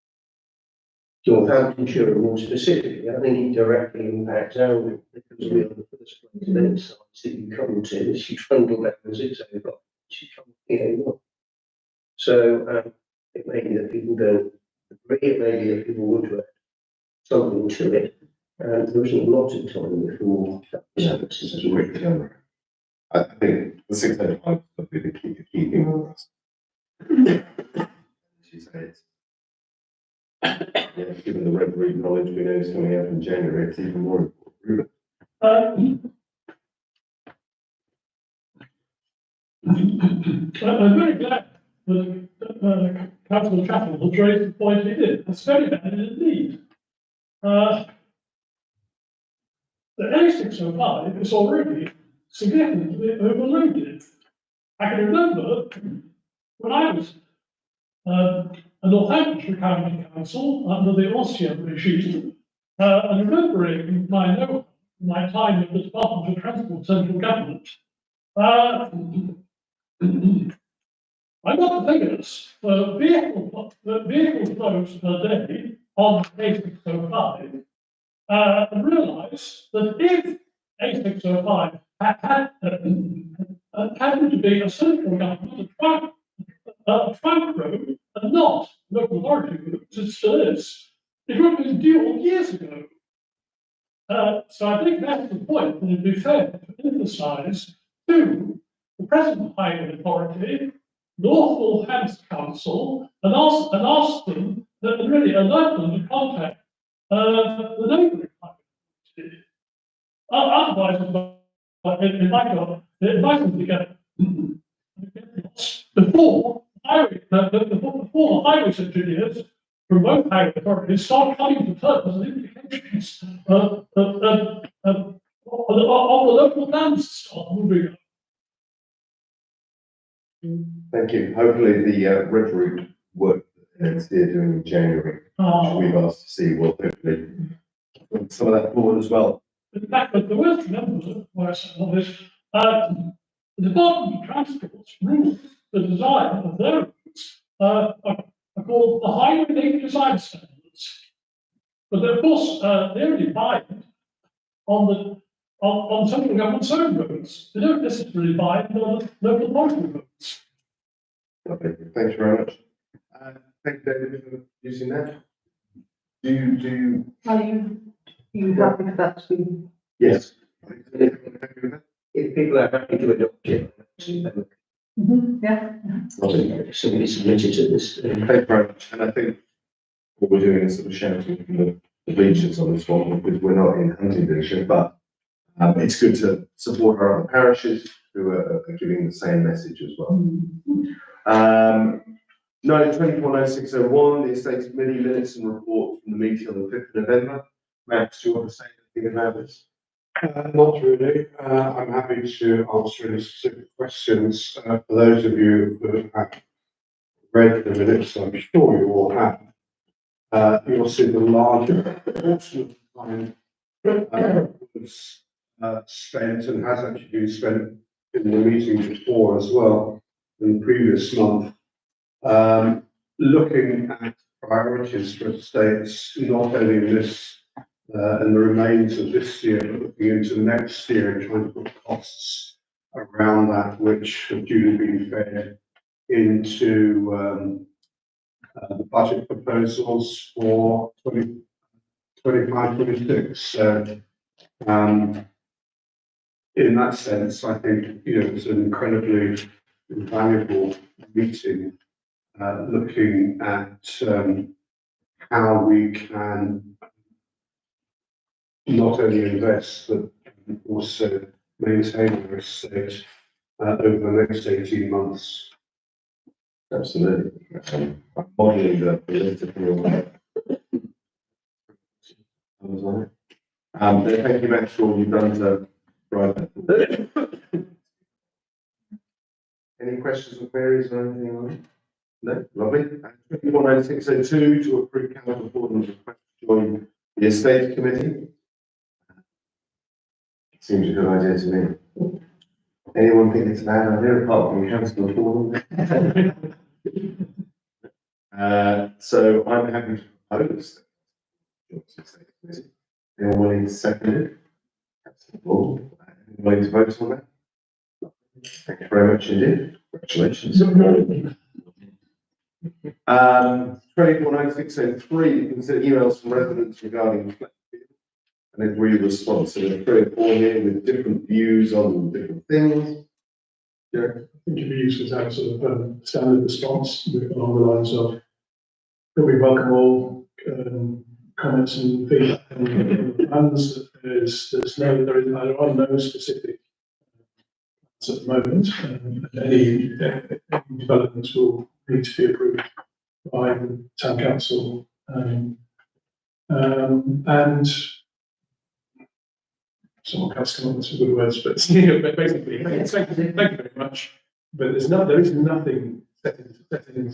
Speaker 9: Northamptonshire more specifically. I think it directly impacts Elwood, because we are the first place of any size that you come to as you trundle down the 605, you come to PA1. So it may be that people don't agree, it may be that people want to add something to it. There isn't a lot of time before that.
Speaker 1: I think the 605 would be the key thing for us. As you say, it's, yeah, given the red route knowledge we know is coming out in January, it's even more important.
Speaker 4: I'm very glad that Councillor Chappell has raised the point he did. It's very bad indeed. The A605 is already significantly overloaded. I can remember when I was a Northamptonshire County Council under the Austrian regime, and remembering my time at the Department of Transport Central Government, I got the figures for vehicle flows per day on A605, and realised that if A605 had to be a central government, a trunk road, and not local authority route, as it still is, it would have been due years ago. So I think that's the point, and it'd be fair to emphasise to the present highway authority, North Northampton Council, and ask them, and really alert them to contact the neighbouring highway authority. Otherwise, it might be get before the highways engineers from both highway authorities start coming to terms with implications of the local lands start moving up.
Speaker 1: Thank you. Hopefully the red route work that it's here doing in January, which we've asked to see, will hopefully bring some of that forward as well.
Speaker 4: In fact, the worst number where I said all this, the Department of Transport's rules, the design of their routes, are called the Highway Design Standards. But of course, they're only bind on central government's own roads. They don't necessarily bind on local authority roads.
Speaker 1: Lovely. Thank you very much. Thank you, David, for using that.
Speaker 2: Are you happy with that to be?
Speaker 1: Yes.
Speaker 9: If people are happy to adopt it,
Speaker 2: Yeah.
Speaker 9: somebody submitted to this.
Speaker 1: Thank you very much. And I think what we're doing is sort of shouting from the bleachers on this one, because we're not in Huntingdonshire, but it's good to support our other parishes who are giving the same message as well. 249601, the Estates Committee minutes and report from the meeting on the 5th of November. Max, do you want to say anything about this?
Speaker 8: Not really. I'm happy to answer any specific questions. For those of you who have read the minutes, I'm sure you all have. You'll see the larger portion of time was spent and has actually been spent in the meeting before as well, in the previous month, looking at priorities for estates, not only in this and the remains of this year, but looking into next year and trying to put costs around that which have duly been fed into the budget proposals for 25-26. So, in that sense, I think, it's an incredibly valuable meeting, looking at how we can not only invest, but also maintain our estate over the next 18 months.
Speaker 1: Absolutely. Modeling the political. Thank you, Matt, for all you've done to drive that. Any questions or queries or anything like that? No, lovely. 219602 to approve council Borden's request to join the estate committee. Seems a good idea to me. Anyone think it's a bad idea apart from councillor Borden? So I'm happy to propose. Anyone willing to second it? Anyone willing to vote on that? Thank you very much indeed. Congratulations. 249603, consider emails from residents regarding and agree response. So there are 3 or 4 here with different views on different things. Yeah.
Speaker 4: I think it'd be useful to have sort of standard response along the lines of that we welcome all comments and feedback on the plans. There are no specific plans at the moment. Any developments will need to be approved by the town council. And someone else come up with some good words, but basically, thank you very much. But there is nothing set in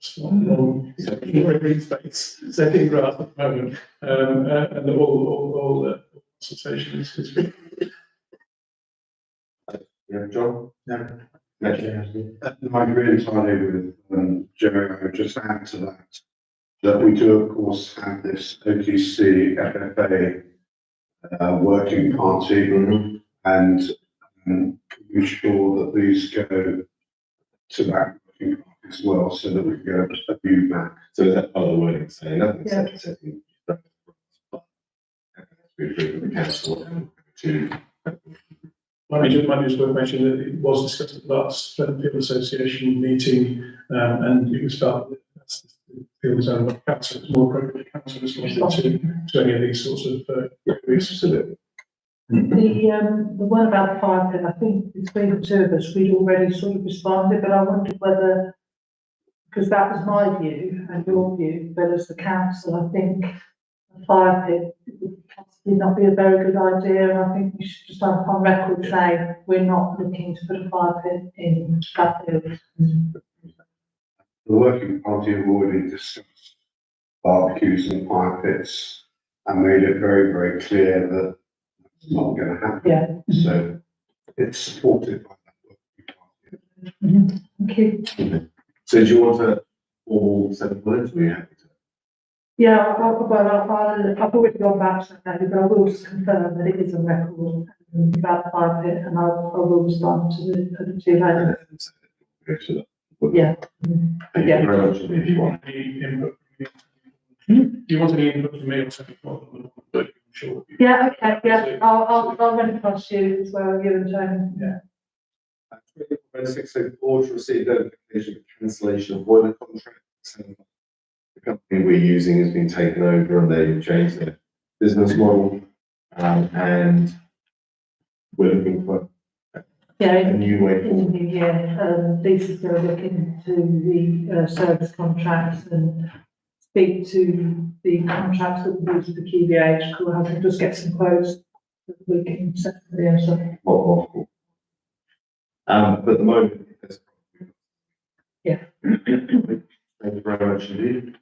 Speaker 4: stone. Green space, setting grass at the moment, and all consultation is good.
Speaker 1: Yeah, John?
Speaker 8: No. I agree entirely with Jerry. I would just add to that we do, of course, have this OTC FFA working party, and ensure that these go to that working party as well, so that we can get a view back.
Speaker 1: So is that part of the wording saying nothing
Speaker 2: Yeah.
Speaker 1: setting? We agree with the council to.
Speaker 4: Might be just worth mentioning that it was discussed at the last Field Association meeting, and it was felt that that's the field zone of council. It's more appropriate council responded to any of these sorts of queries.
Speaker 2: The one about the fire pit, I think between the 2 of us, we'd already sort of responded, but I wondered whether, because that was my view and your view, but as the council, I think a fire pit would possibly not be a very good idea, and I think we should just have on record say we're not looking to put a fire pit in that field.
Speaker 8: The working party have already discussed barbecues and fire pits and made it very, very clear that it's not going to happen.
Speaker 2: Yeah.
Speaker 8: So it's supported by that working party.
Speaker 2: Thank you.
Speaker 1: So do you want a formal set of words? We happy to.
Speaker 2: Yeah, I've already gone back to that, but I will just confirm that it is on record about the fire pit, and I will respond to the 2 later. Yeah.
Speaker 1: Thank you very much.
Speaker 4: If you want any input, do you want any input from me or something? I'm sure.
Speaker 2: Yeah, okay, yeah, I'll run it past you as well, you and Tony.
Speaker 4: Yeah.
Speaker 1: 604 to receive notification of cancellation of boiler contract. The company we're using has been taken over and they've changed their business model, and we're looking for a new way
Speaker 2: In
Speaker 1: forward.
Speaker 2: the new year, Lisa's going to look into the service contracts and speak to the contracts that we use for QBH, cool, I can just get some quotes that we can set for the answer.
Speaker 1: But at the moment, there's.
Speaker 2: Yeah.
Speaker 1: Thank you very much indeed.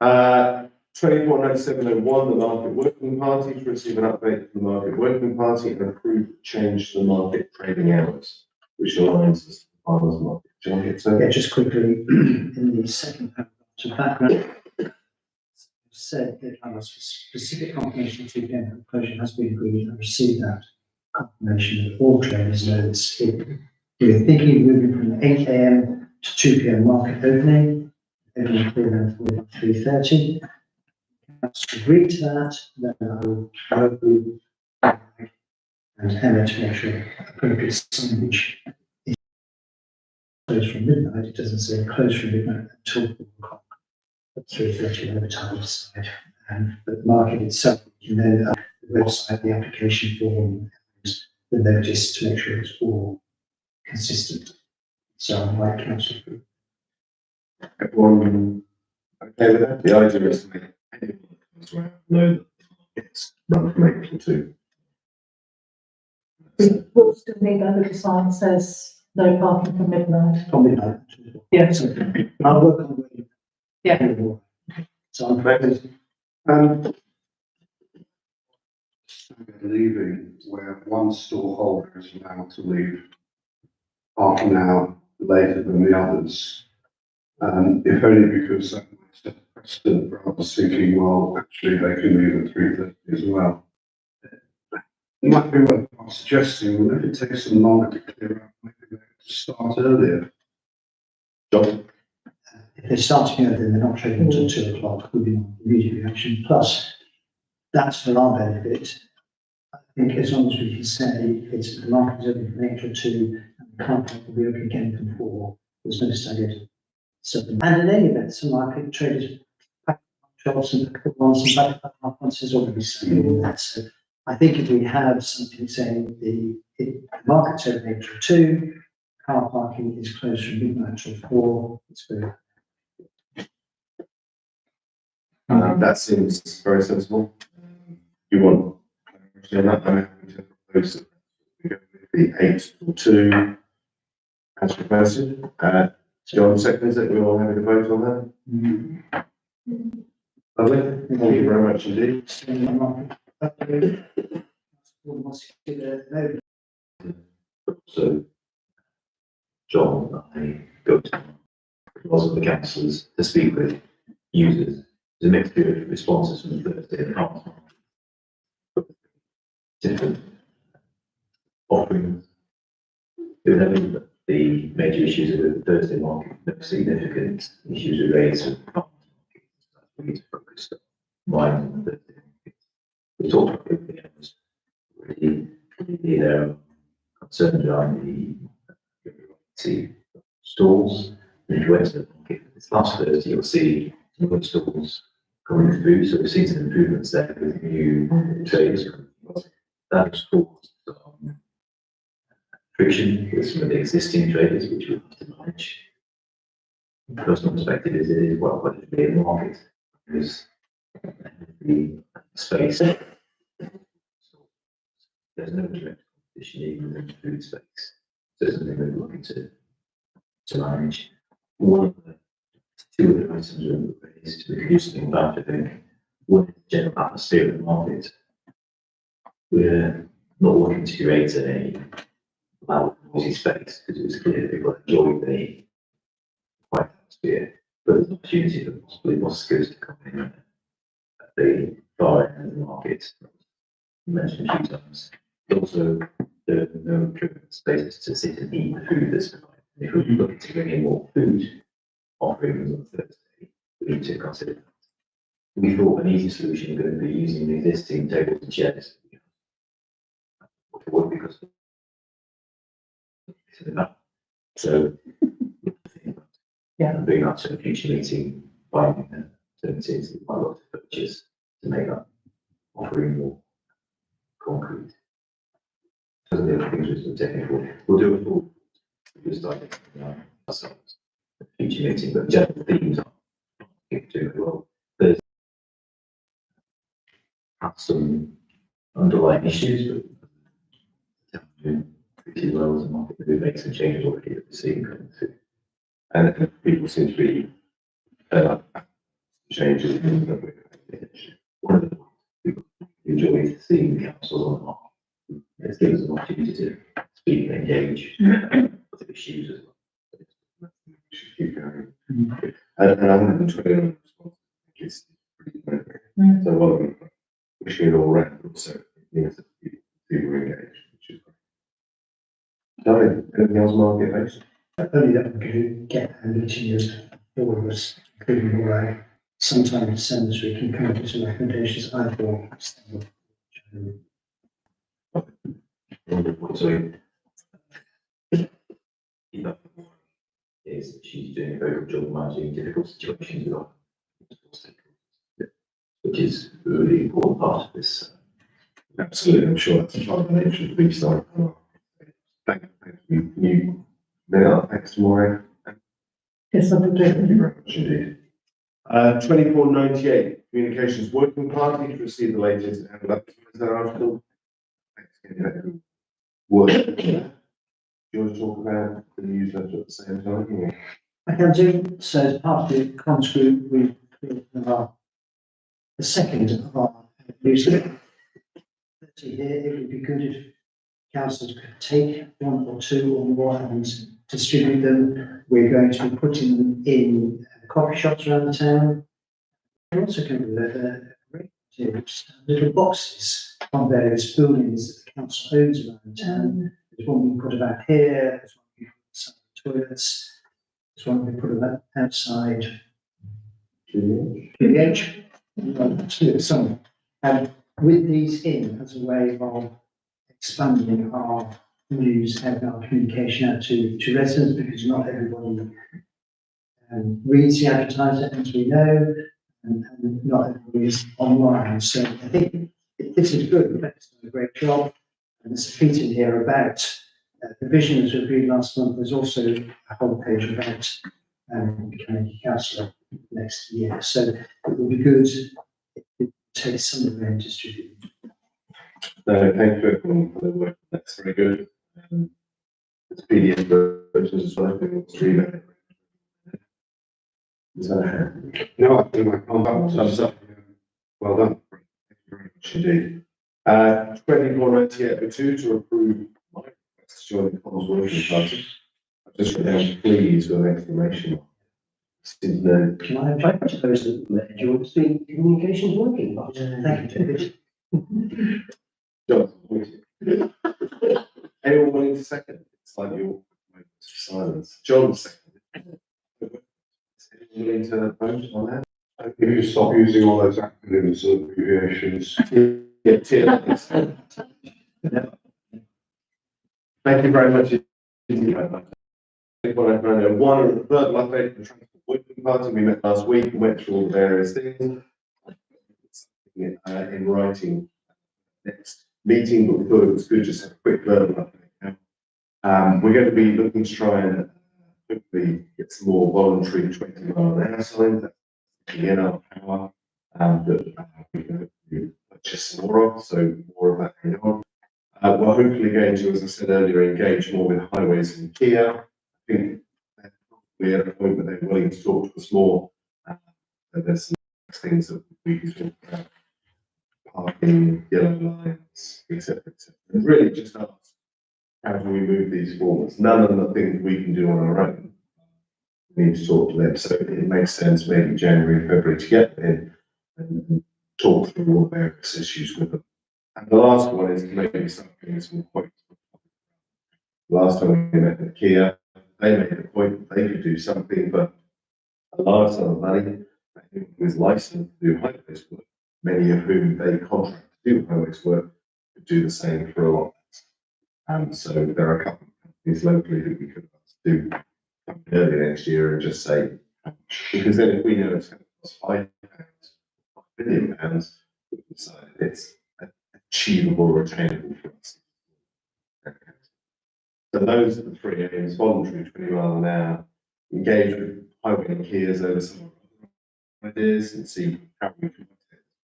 Speaker 1: 249701, the Market Working Party, to receive an update from the Market Working Party and approve the change to the market trading hours, which aligns with the farmers market. Do you want to get to?
Speaker 6: Yeah, just quickly, in the second paragraph to background, said that unless specific confirmation to PM proposal has been agreed and received that. confirmation that all traders know that we're thinking of moving from 8 AM to 2 PM market opening, opening for 3:30. Council agreed to that, then I will work with and Emma to make sure appropriate signage is closed from midnight. It doesn't say closed from midnight until 4 o'clock. At 3:30 over time to decide. But the market itself, you know, the website, the application form, and the notice to make sure it's all consistent. So I like council.
Speaker 1: Everyone okay with that? The idea is to make anyone that comes around know that it's run from 8 till 2.
Speaker 2: We will still need that if the sign says no parking from midnight.
Speaker 6: From midnight.
Speaker 2: Yeah.
Speaker 6: So I'll work on the.
Speaker 2: Yeah.
Speaker 6: So I'm proposing.
Speaker 8: Leaving where one store holder is allowed to leave half an hour later than the others. If only because that might set a precedent for others thinking, well, actually they can leave at 3:30 as well. It might be worth suggesting, well, if it takes them longer to clear up, maybe they have to start earlier.
Speaker 1: John?
Speaker 6: If they're starting early, then they're not trading until 2 o'clock, would be my immediate reaction. Plus, that's for our benefit. I think as long as we can say it's the market is open from 8 till 2, and the car park will be open again from 4, there's no staggered. So, and in any event, some market traders pack shops and pick up ones and back up once is already staggered in that. So I think if we have something saying the market's open 8 till 2, car parking is closed from midnight till 4, it's very.
Speaker 1: That seems very sensible. You want, on that, I'm happy to propose that we go with the 8 till 2 as requested. John seconds it, we're all having a vote on that. Lovely, thank you very much indeed.
Speaker 5: So, John, I go to lots of the councillors to speak with users. There's a mixture of responses from Thursday and council. Different offerings. The major issues of the Thursday market, no significant issues are raised with the market. We need to focus on mine the Thursday market. We talked about everything else. They're concerned around the stalls. And if you went to the market this last Thursday, you'll see some of the stalls coming through. So we've seen some improvements there with new traders. That has caused friction with some of the existing traders, which we have to manage. From a personal perspective, it is well quite a big market because the space. There's no direct competition even in the food space. So it's something we're looking to manage. One of the two of the items are raised to reduce the impact, I think. One is the general atmosphere of the market. We're not looking to create a loud, noisy space because it was clear that people enjoyed the quiet atmosphere. But there's an opportunity for possibly buskers to come in at the far end of the market. You mentioned a few times. Also, there are no current spaces to sit and eat the food that's provided. If we're looking to bring in more food offerings on Thursday, we need to consider that. We thought an easy solution was going to be using the existing tables and chairs. Because so, bring that to a future meeting, finding alternatives that might look to purchase to make that offering more concrete. So the other things are technical. We'll do a full, just like ourselves, at a future meeting, but general themes are doing well. There's some underlying issues, but pretty well as a market. We've made some changes already that we're seeing coming through.
Speaker 1: And people seem to be changes that we're making.
Speaker 5: One of the people enjoy seeing the councils on the market. It gives us an opportunity to speak and engage with issues as well.
Speaker 1: Should keep going. And I'm going to try to respond. It's pretty good. So one of them, wishing it all round, but also, you know, people engaged, which Darren, anything else market based?
Speaker 6: Only that we could get a meeting of all of us, including Laura, sometime in December, so we can come up with some recommendations either for December.
Speaker 5: So, is that she's doing a very good job managing difficult situations with our stakeholders, which is a really important part of this.
Speaker 1: Absolutely, I'm sure that's part of the nature of the beast. Thank you. Thanks, Maureen.
Speaker 2: Yes, I would do.
Speaker 1: Thank you very much indeed. 2498, Communications Working Party to receive the latest and updates article. Work. Do you want to talk about the newsletter at the same time?
Speaker 6: I can do, so as part of the comms group, we the second of our newsletter. Here, it would be good if councillors could take one or two or more and distribute them. We're going to be putting them in coffee shops around the town. We're also going to little boxes on various buildings that the council owns around the town. There's one we put about here, there's one we put outside the toilets, there's one we put about outside PH, some. And with these in as a way of expanding our news and our communication out to residents, because not everybody reads the advertiser, as we know, and not everybody is online. So I think this is good. It's done a great job. And there's a feat in here about the vision that was agreed last month. There's also a whole page about becoming a councillor next year. So it would be good if it takes some of them and distribute.
Speaker 1: No, thank you everyone for the work. That's very good. It's PDF versions as well. I think it's stream it. Is that
Speaker 8: No, I think my contact
Speaker 1: thumbs up?
Speaker 8: well done.
Speaker 1: Thank you very much indeed. 2498 to approve my request to join the Comms Working Party. I've just written down please with an exclamation mark. Seems no.
Speaker 9: Can I propose that the joins the communications working party?
Speaker 6: Thank you, David.
Speaker 1: John, anyone willing to second? It's like your moment of silence. John seconded. Anyone willing to vote on that?
Speaker 8: If you stop using all those acronyms and abbreviations.
Speaker 1: Yeah, cheers. Thank you very much. One, the third update for the Transport Working Party, we met last week and went through all the various things. In writing next meeting, but we thought it was good just to have a quick verbal update now. We're going to be looking to try and hopefully get some more voluntary 20-mile-an-hour signs. That's in our power that we can hopefully purchase some more of, so more of that going on. We're hopefully going to, as I said earlier, engage more with highways and Kia. I think we're at a point where they're willing to talk to us more. There's some things that we can talk about. Parking, yellow lines, etc. And really just ask, how do we move these forwards? None of the things we can do on our own. We need to talk to them. So it makes sense maybe January, February to get them in and talk through all the various issues with them. And the last one is to maybe start getting some quotes. Last time we met with Kia, they made the point that they could do something, but a large sum of money, who is licensed to do highways work, many of whom they contract to do highways work, could do the same for a lot less. And so there are a couple of companies locally that we could do early next year and just say, because then if we know it's going to cost £5, £5 billion, we can decide it's achievable or attainable for us. So those are the three aims: voluntary 20 mile an hour, engage with highway and Kias over some ideas and see how we can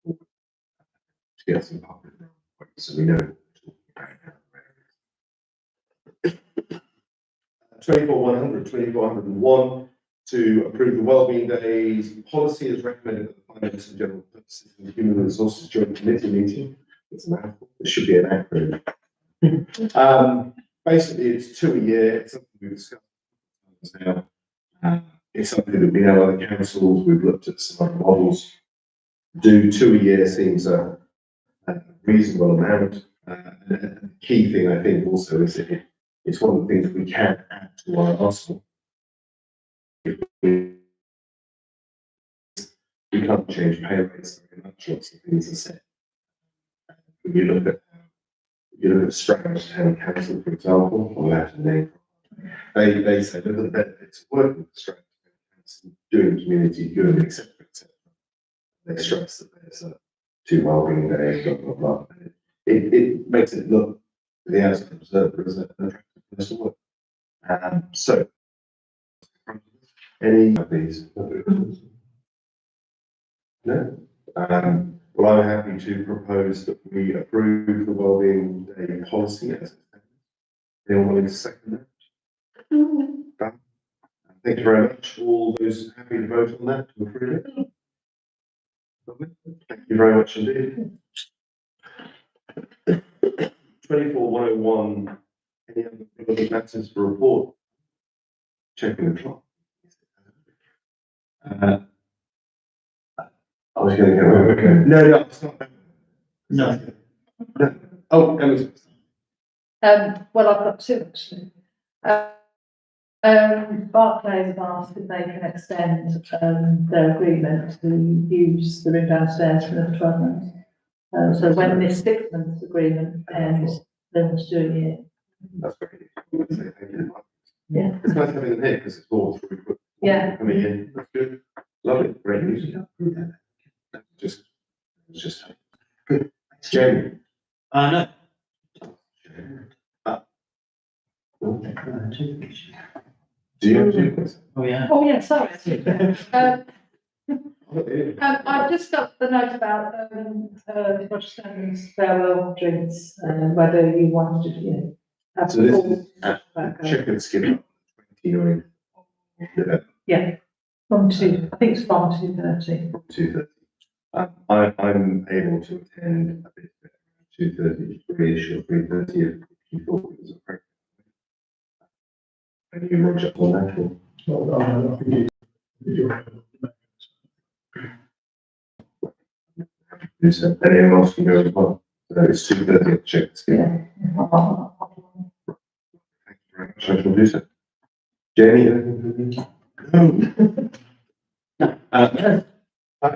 Speaker 1: to get some public points so we know what we're talking about. 24,100, 2401 to approve the wellbeing days policy as recommended at the Finance and General Purposes and Human Resources Joint Committee meeting. It's an acronym. It should be an acronym. Basically, it's 2 a year. It's something we've discussed now. It's something that we know other councils, we've looked at some other models. Do 2 a year seems a reasonable amount. And the key thing, I think, also is it it's one of the things we can add to our arsenal. If we can't change pay rates very much, lots of things are set. If you look at Stratford Town Council, for example, or that name, they say, look at the benefits of working with Stratford Town Council, doing community good, etc., etc. They stress that there's a 2 wellbeing days, blah, blah, blah. It makes it look, to the outside observer, as an attractive place to work. So, any of these? No? Well, I'm happy to propose that we approve the wellbeing day policy as it stands. Anyone want to second that? Done. Thank you very much. All those happy to vote on that, to approve it? Lovely. Thank you very much indeed. 24-101, any other relevant matters for report? Checking the clock. I was going to go, okay. No, it's not.
Speaker 7: No.
Speaker 1: Oh, Emma.
Speaker 2: Well, I've got 2 actually. Barclays have asked if they can extend, their agreement to use the room downstairs for another 12 months. So when this 6 months agreement ends, they want to do a year.
Speaker 1: That's very good. Thank you.
Speaker 2: Yeah.
Speaker 1: It's nice having them here because it's all through.
Speaker 2: Yeah.
Speaker 1: Coming in, that's good. Lovely, great news. Just. Good. Jamie.
Speaker 7: No.
Speaker 1: Do you have to do this?
Speaker 7: Oh, yeah.
Speaker 2: Oh, yeah, sorry. I've just got the note about, Roger Stanley's farewell drinks, whether you want to, have.
Speaker 1: So this
Speaker 2: full-
Speaker 1: is at Chicken Skin. 29.
Speaker 2: Yeah, from 2, I think it's from 2:30.
Speaker 1: 2:30. I'm able to attend a bit better, 2:30, 3-ish or 3:30 if you thought it was appropriate. And you, Roger, on that one?
Speaker 4: Well, I think you're.
Speaker 1: And anyone else can go as well. So it's 2:30 at Chicken Skin.
Speaker 2: Yeah.
Speaker 1: Thank you very much. I shall do so. Jamie?
Speaker 8: I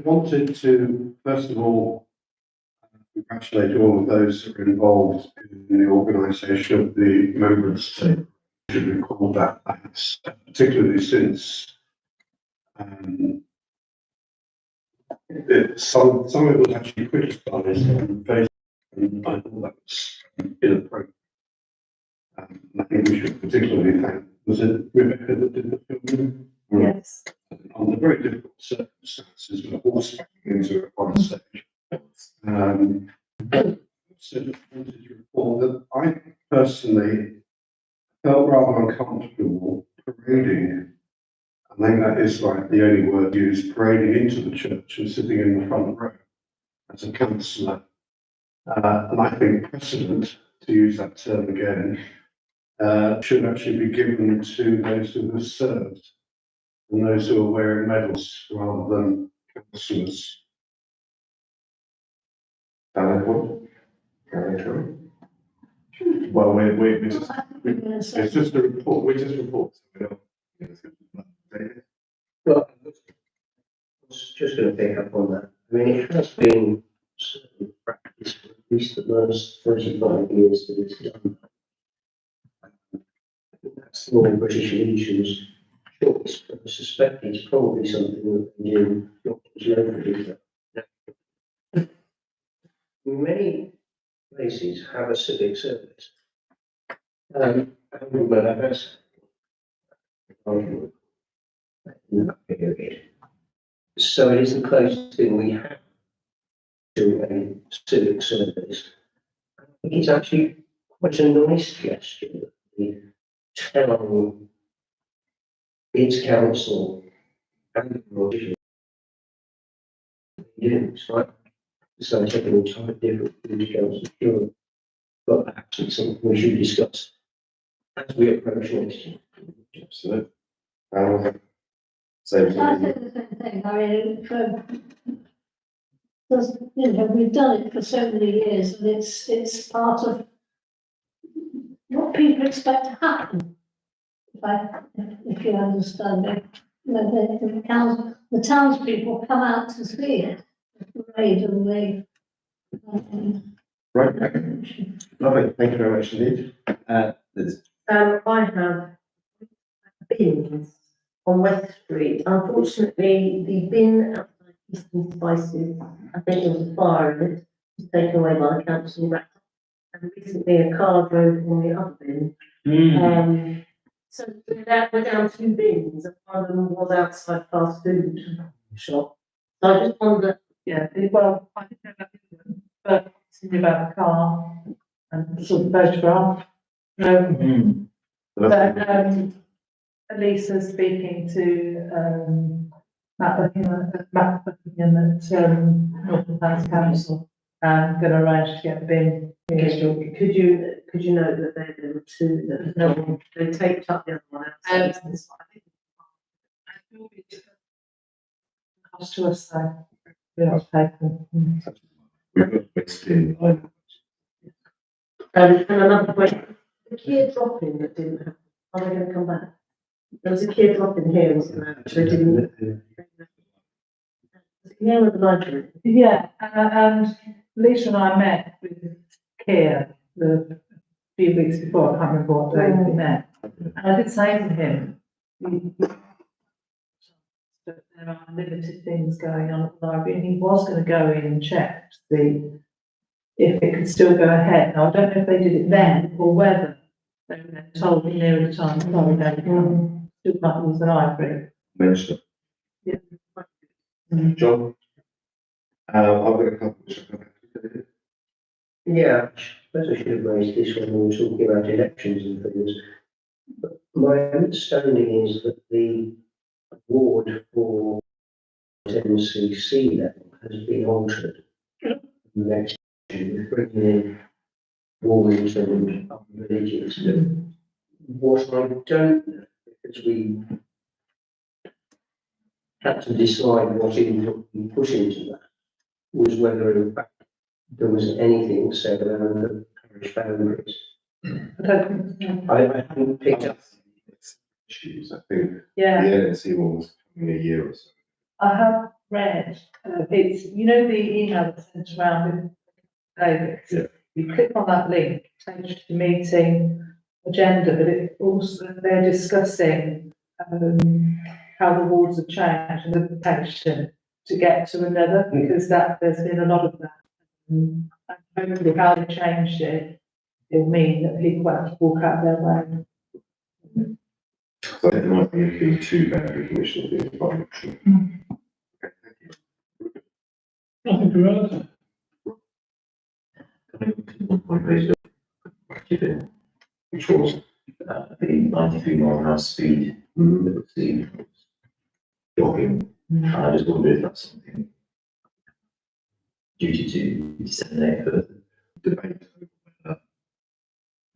Speaker 8: wanted to, first of all, congratulate all of those who are involved in the organisation of the Remembrance Day. Should we call that, particularly since some of it was actually criticised on Facebook, and I thought that was inappropriate. I think we should particularly thank, was it Rebecca that did the filming?
Speaker 2: Yes.
Speaker 8: Under very difficult circumstances, with a horse backing into it on stage. So just wanted to report that I personally felt rather uncomfortable parading. I think that is like the only word used, parading into the church and sitting in the front row as a councillor. And I think precedent, to use that term again, should actually be given to those who have served and those who are wearing medals rather than councillors.
Speaker 1: Well, it's just a report, we're just reports.
Speaker 9: Well, I was just going to pick up on that. I mean, it has been certainly practiced for at least the last 35 years that it's done. I think that's the Royal British Legion's choice, but I suspect it's probably something that they do not as locally. Many places have a civic service. And that's in that period. So it is the closest thing we have to a civic service. I think it's actually quite a nice gesture that the town, its council, and the Royal it's like so taking an entirely different view to council, sure. But perhaps it's something we should discuss as we approach next year.
Speaker 1: Absolutely.
Speaker 10: I think the same thing, I mean, because, we've done it for so many years, and it's part of what people expect to happen. If you understand it, you know, the townspeople come out to see it, the parade and the.
Speaker 1: Right, okay, lovely, thank you very much indeed. Liz.
Speaker 3: I have bins on West Street. Unfortunately, the bin outside Eastern Spices, I think there was a fire in it, was taken away by the council. And recently a car drove on the other bin. So we're down 2 bins, and one of them was outside fast food shop. So I just wonder,
Speaker 2: Yeah, well, I think they're but it's about the car and the sort of photograph. But, Elisa's speaking to, Matt Buckingham at, Northern Towns Council, and gonna arrange to get the bin.
Speaker 3: could you note that there were 2 that no one, they taped up the other one outside.
Speaker 2: Cost to us, so we're not taking.
Speaker 1: We've got mixed in line.
Speaker 3: And another question, the Kia drop-in that didn't happen, are they gonna come back? There was a Kia drop-in here, wasn't there? They didn't. Yeah, with the library.
Speaker 2: Yeah, and Lisa and I met with Keir a few weeks before, I can't remember what day we met. And I did say to him, that there are limited things going on at the library, and he was going to go in and check to see if it could still go ahead. Now, I don't know if they did it then or whether they were then told me near the time, sorry, no, still can't use the library.
Speaker 1: Mention
Speaker 2: Yeah.
Speaker 1: it. John? I've got a couple which I'll come back to.
Speaker 9: Yeah, I suppose I should have raised this when we were talking about elections and things. But my understanding is that the award for MCC level has been altered. Next year, bringing in wards and other villages. What I don't know, because we had to decide what input we put into that, was whether in fact there was anything said around the parish boundaries.
Speaker 2: I don't think,
Speaker 9: I haven't picked up.
Speaker 1: Issues, I think the
Speaker 2: yeah.
Speaker 1: NSC one was coming a year or so.
Speaker 2: I have read, it's, you know, the email that's sent around with David.
Speaker 1: Yeah.
Speaker 2: You click on that link, it takes you to the meeting agenda, but it also, they're discussing, how the wards have changed and the potential to get to another, because that, there's been a lot of that. And hopefully how they changed it, it'll mean that people won't have to walk out their way.
Speaker 1: So I think there might be 2 boundary commissioners being involved. Okay, thank you.
Speaker 4: Nothing to add.
Speaker 5: One point raised up,
Speaker 1: Which was,
Speaker 5: the 93-mile/hour speed that we've seen jogging. I just wonder if that's something duty to disseminate further.
Speaker 1: debate over whether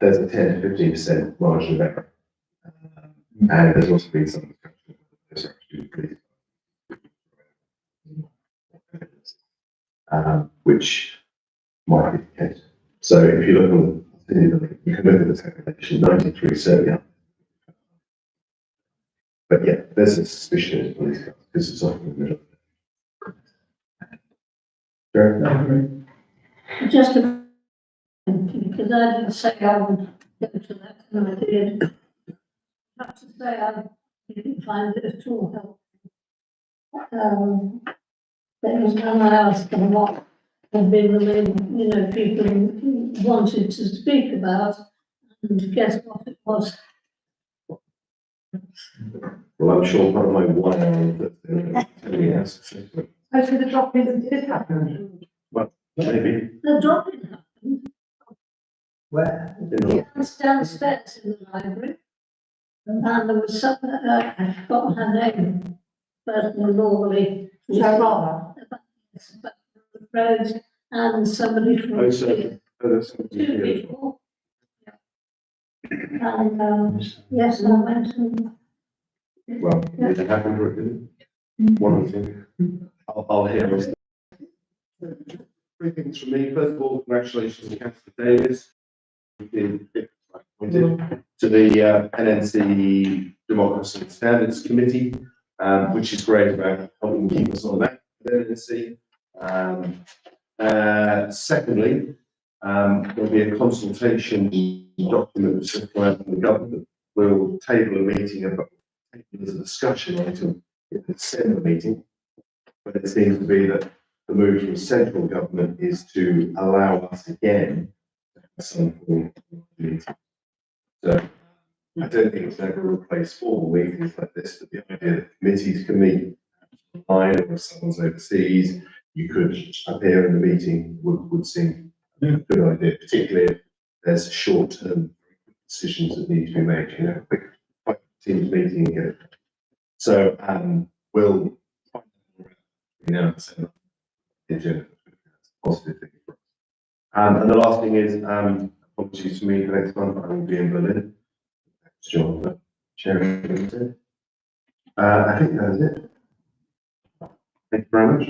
Speaker 1: there's a 10 to 15% margin of error. And there's also been some discussion whether there's actually police which might be the case. So if you look on, you can look at the calculation, 93 certainly up. But yeah, there's a suspicion of police cars because it's often in the middle. Sure.
Speaker 10: Just a, because I didn't say I would go to that, and I did. I have to say, I didn't find it at all helpful. There was when I asked them what had been the main, you know, people wanted to speak about, and guess what it was?
Speaker 1: Well, I'm sure part of my wife that
Speaker 2: Oh, so the drop-ins did happen?
Speaker 1: maybe.
Speaker 10: The drop-in happened
Speaker 6: Where?
Speaker 10: downstairs in the library. And there was some, I forgot her name, but normally.
Speaker 2: Sarah.
Speaker 10: Road and somebody from.
Speaker 1: Oh, so, that's
Speaker 10: Two people. And, yes, I went and.
Speaker 1: well, did it happen or it didn't? One of them. I'll hear us. 3 things from me. First of all, congratulations to Councillor Davis. You've been appointed to the NNC Democracy and Standards Committee, which is great about helping keep us on that with NNC. Secondly, there'll be a consultation document that's required from the government. We'll table a meeting about as a discussion item in the December meeting, but it seems to be that the move from central government is to allow us again to have some form of meeting. So I don't think it's ever replace formal meetings like this, but the idea that committees can meet online or if someone's overseas, you could appear in the meeting would seem a good idea, particularly if there's short-term decisions that need to be made, you know, quick teams meeting and get it. So we'll find out now and send the agenda. Positive thing for us. And the last thing is apologies to me for next month, I will be in Berlin. John, Chair. I think that is it. Thank you very much.